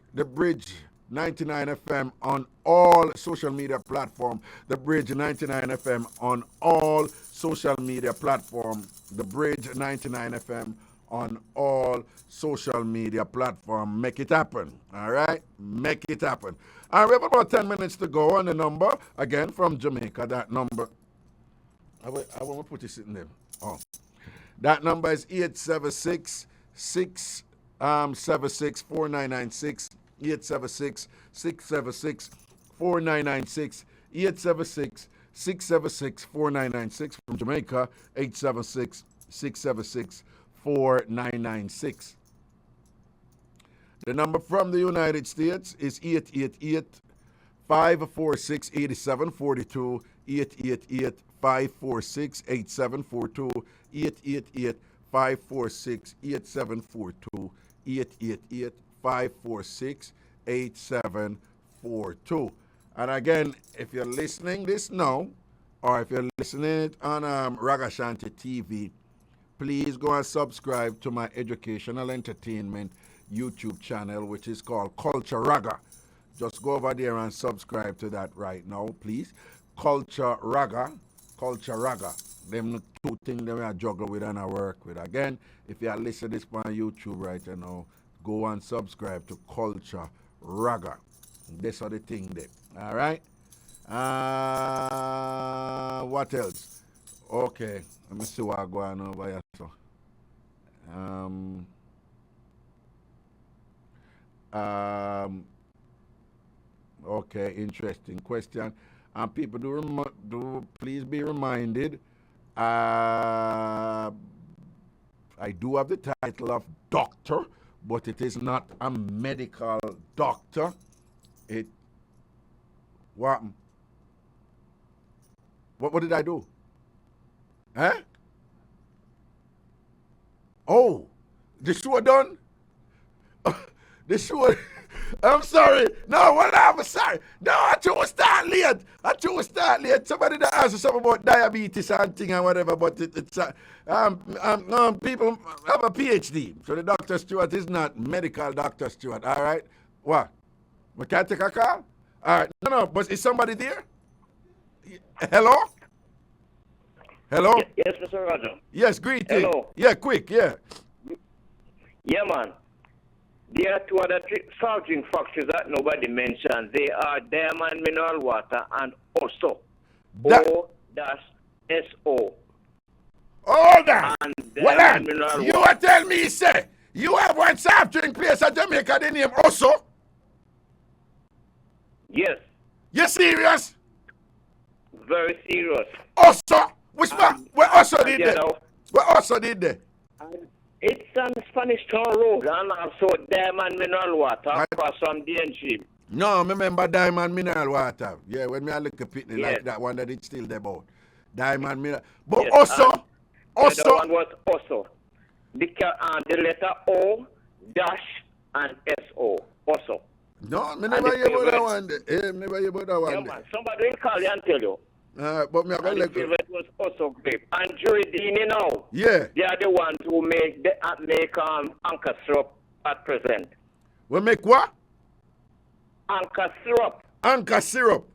99 FM on all social media platforms. The Bridge 99 FM on all social media platforms. The Bridge 99 FM on all social media platforms. Make it happen. All right? Make it happen. All right, we have about 10 minutes to go on the number. Again, from Jamaica, that number. I want to put this in there. Oh. That number is 876-676-4996. 876-676-4996. 876-676-4996. From Jamaica, 876-676-4996. The number from the United States is 888-546-8742. 888-546-8742. 888-546-8742. 888-546-8742. And again, if you're listening this now, or if you're listening it on Ragashanti TV, please go and subscribe to my educational entertainment YouTube channel, which is called Culture Raga. Just go over there and subscribe to that right now, please. Culture Raga. Them 2 things that I juggle with and I work with. Again, if you are listening to this on YouTube right now, go and subscribe to Culture Raga. That's all the thing there. All right? What else? Okay. Let me see what I'm going over here. So. Okay, interesting question. And people do please be reminded, I do have the title of doctor, but it is not a medical doctor. What did I do? Huh? Oh, the show done? The show... I'm sorry. No, I'm sorry. No, I chose start late. Somebody that asked something about diabetes and thing and whatever, but it's people have a Ph.D. So the Dr. Stewart is not medical Dr. Stewart, all right? What? We can't take a call? All right. No, but is somebody there? Hello? Hello? Yes, Mr. Roger. Yes, greeting. Hello. Yeah, quick, yeah. Yeah, man. There are 2 other salt drink factories that nobody mentioned. They are Diamond Mineral Water and also O-S-O. Hold on. Well, you water. are telling me, say, you have one soft drink place at Jamaica, the name also? Yes. You serious? Very serious. Also? Which one? Where also did they? Where also did they? It's on Spanish Town Road and also Diamond Mineral Water across from DNG. No, I remember Diamond Mineral Water. Yeah, when I look at pitney like that one that it's still there about. Diamond Mineral. But yes, also. The other one was also. The letter O dash and S-O. Also. No, I never hear about that one. Never hear about that one. Yeah, man. Somebody will call you and tell you. But me and the favorite was also great. And Juridini now. Yeah. They are the ones who make Anchor syrup at present. We make what? Anchor syrup. Anchor syrup.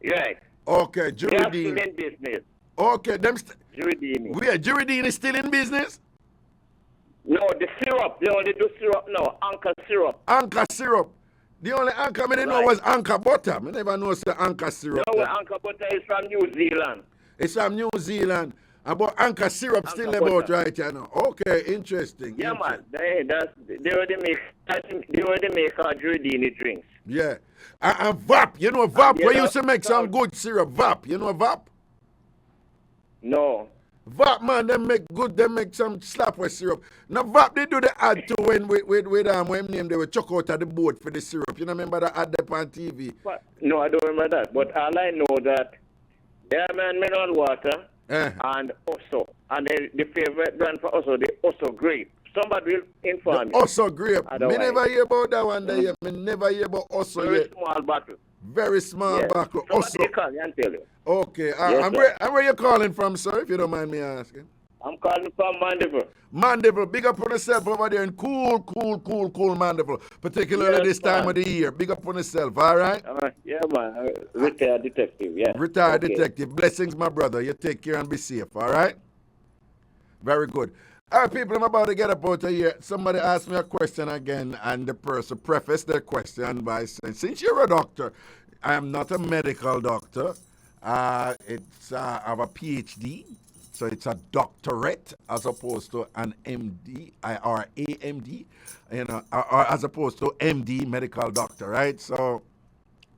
Right. Okay, Juridini. They are still Juridini. in business. Okay, Juridini. Juridini is still in business? No, the syrup. They only do syrup now. Anchor syrup. Anchor syrup. The only anchor I didn't know was anchor butter. I never know it's the anchor syrup. No, anchor butter is from New Zealand. It's from New Zealand. But anchor syrup Anchor still butter. About right here now. Okay, interesting. Yeah, man. They already make Juridini drinks. Yeah. And VAP. You know VAP? We used to make some good syrup. VAP. You know VAP? No. VAP, man, they make good, they make some slap with syrup. Now, VAP, they do the ad too when when name they were chuck out of the boat for the syrup. You know, remember that ad there on TV? What? No, I don't remember that. But all I know that man mineral water and Oso. And the favorite brand for Oso, the Oso grape. Somebody will inform the me. Oso grape. Me never hear about that one there. Me never hear about Oso Very yet. small bottle. Very small bottle. Somebody Oso. call me and tell you. Okay. Yes, where you calling from, sir, if you don't mind me asking? I'm calling from Mandeville. Mandeville, big up on yourself over there in cool Mandeville, particularly this time of the year. Big up on yourself, all right? Yeah, man. Retired detective, yeah. Retired detective. Blessings, my brother. You take care and be safe, all right? Very good. All right, people, I'm about to get up out of here. Somebody asked me a question again, and the person prefaced their question by saying, since you're a doctor, I am not a medical doctor. I have a Ph.D., so it's a doctorate as opposed to an MD, or AMD, you know, or as opposed to MD, medical doctor, right? So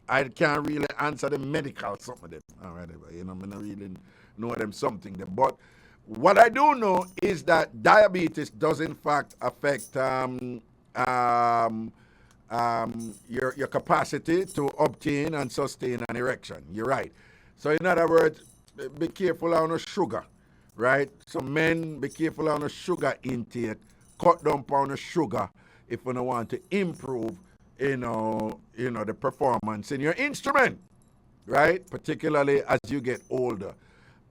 I can't really answer the medical some of them. All right, you know, I don't really know them something there. But what I do know is that diabetes does in fact affect your capacity to obtain and sustain an erection. You're right. So in other words, be careful on the sugar, right? So men, be careful on the sugar intake. Cut down on the sugar if you don't want to improve, you know, the performance in your instrument, right? Particularly as you get older.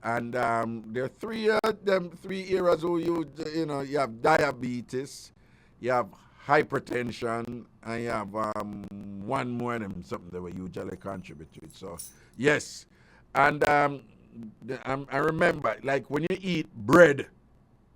And there are three areas who you have diabetes, you have hypertension, and you have one more of them, something that will usually contribute to it. So yes, and I remember, like when you eat bread,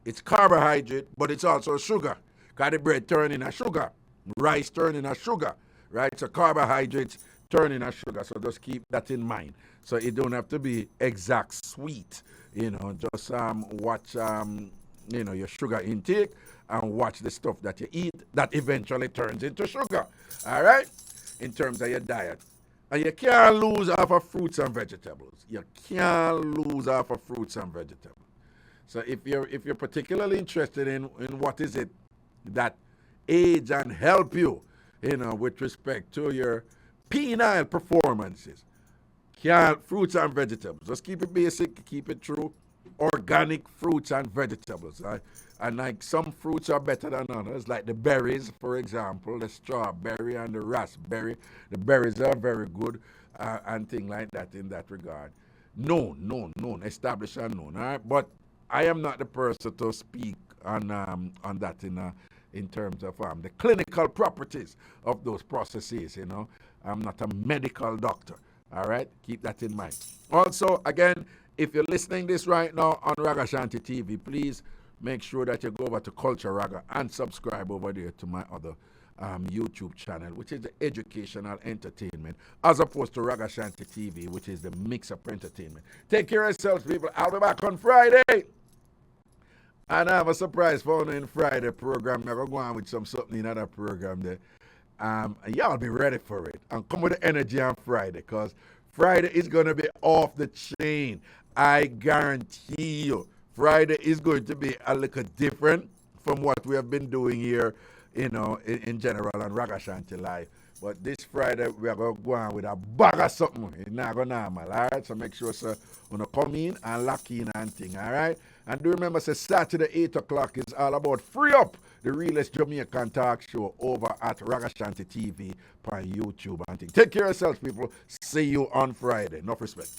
it's carbohydrate, but it's also sugar. Because the bread turn into sugar, rice turn into sugar, right? So carbohydrates turn into sugar. So just keep that in mind. So it don't have to be exact sweet, you know. Just watch your sugar intake and watch the stuff that you eat that eventually turns into sugar. All right, in terms of your diet. And you can't lose off of fruits and vegetables. You can't lose off of fruits and vegetables. So if you're particularly interested in what is it that aids and help you, you know, with respect to your penile performances, fruits and vegetables. Just keep it basic, keep it true. Organic fruits and vegetables. Right? And like some fruits are better than others, like the berries, for example, the strawberry and the raspberry. The berries are very good and things like that in that regard. Known, established and known. All right? But I am not the person to speak on that in terms of the clinical properties of those processes, you know. I'm not a medical doctor. All right, keep that in mind. Also, again, if you're listening this right now on Ragashanti TV, please make sure that you go over to Culture Raga and subscribe over there to my other YouTube channel, which is the educational entertainment, as opposed to Ragashanti TV, which is the Mixup entertainment. Take care of yourselves, people. I'll be back on Friday. And I have a surprise for you in Friday program. I'm going to go on with something in another program there. Y'all be ready for it and come with the energy on Friday, because Friday is going to be off the chain. I guarantee you Friday is going to be a little different from what we have been doing here, you know, in general on Ragashanti Live. But this Friday we are going to go on with a bag of something. It's not going to normal, all right? So make sure, sir, you know, come in and lock in and thing, all right? And do remember, Saturday 8 o'clock is all about Free Up, the realest Jamaican talk show over at Ragashanti TV on YouTube and thing. Take care of yourselves, people. See you on Friday. Enough respect.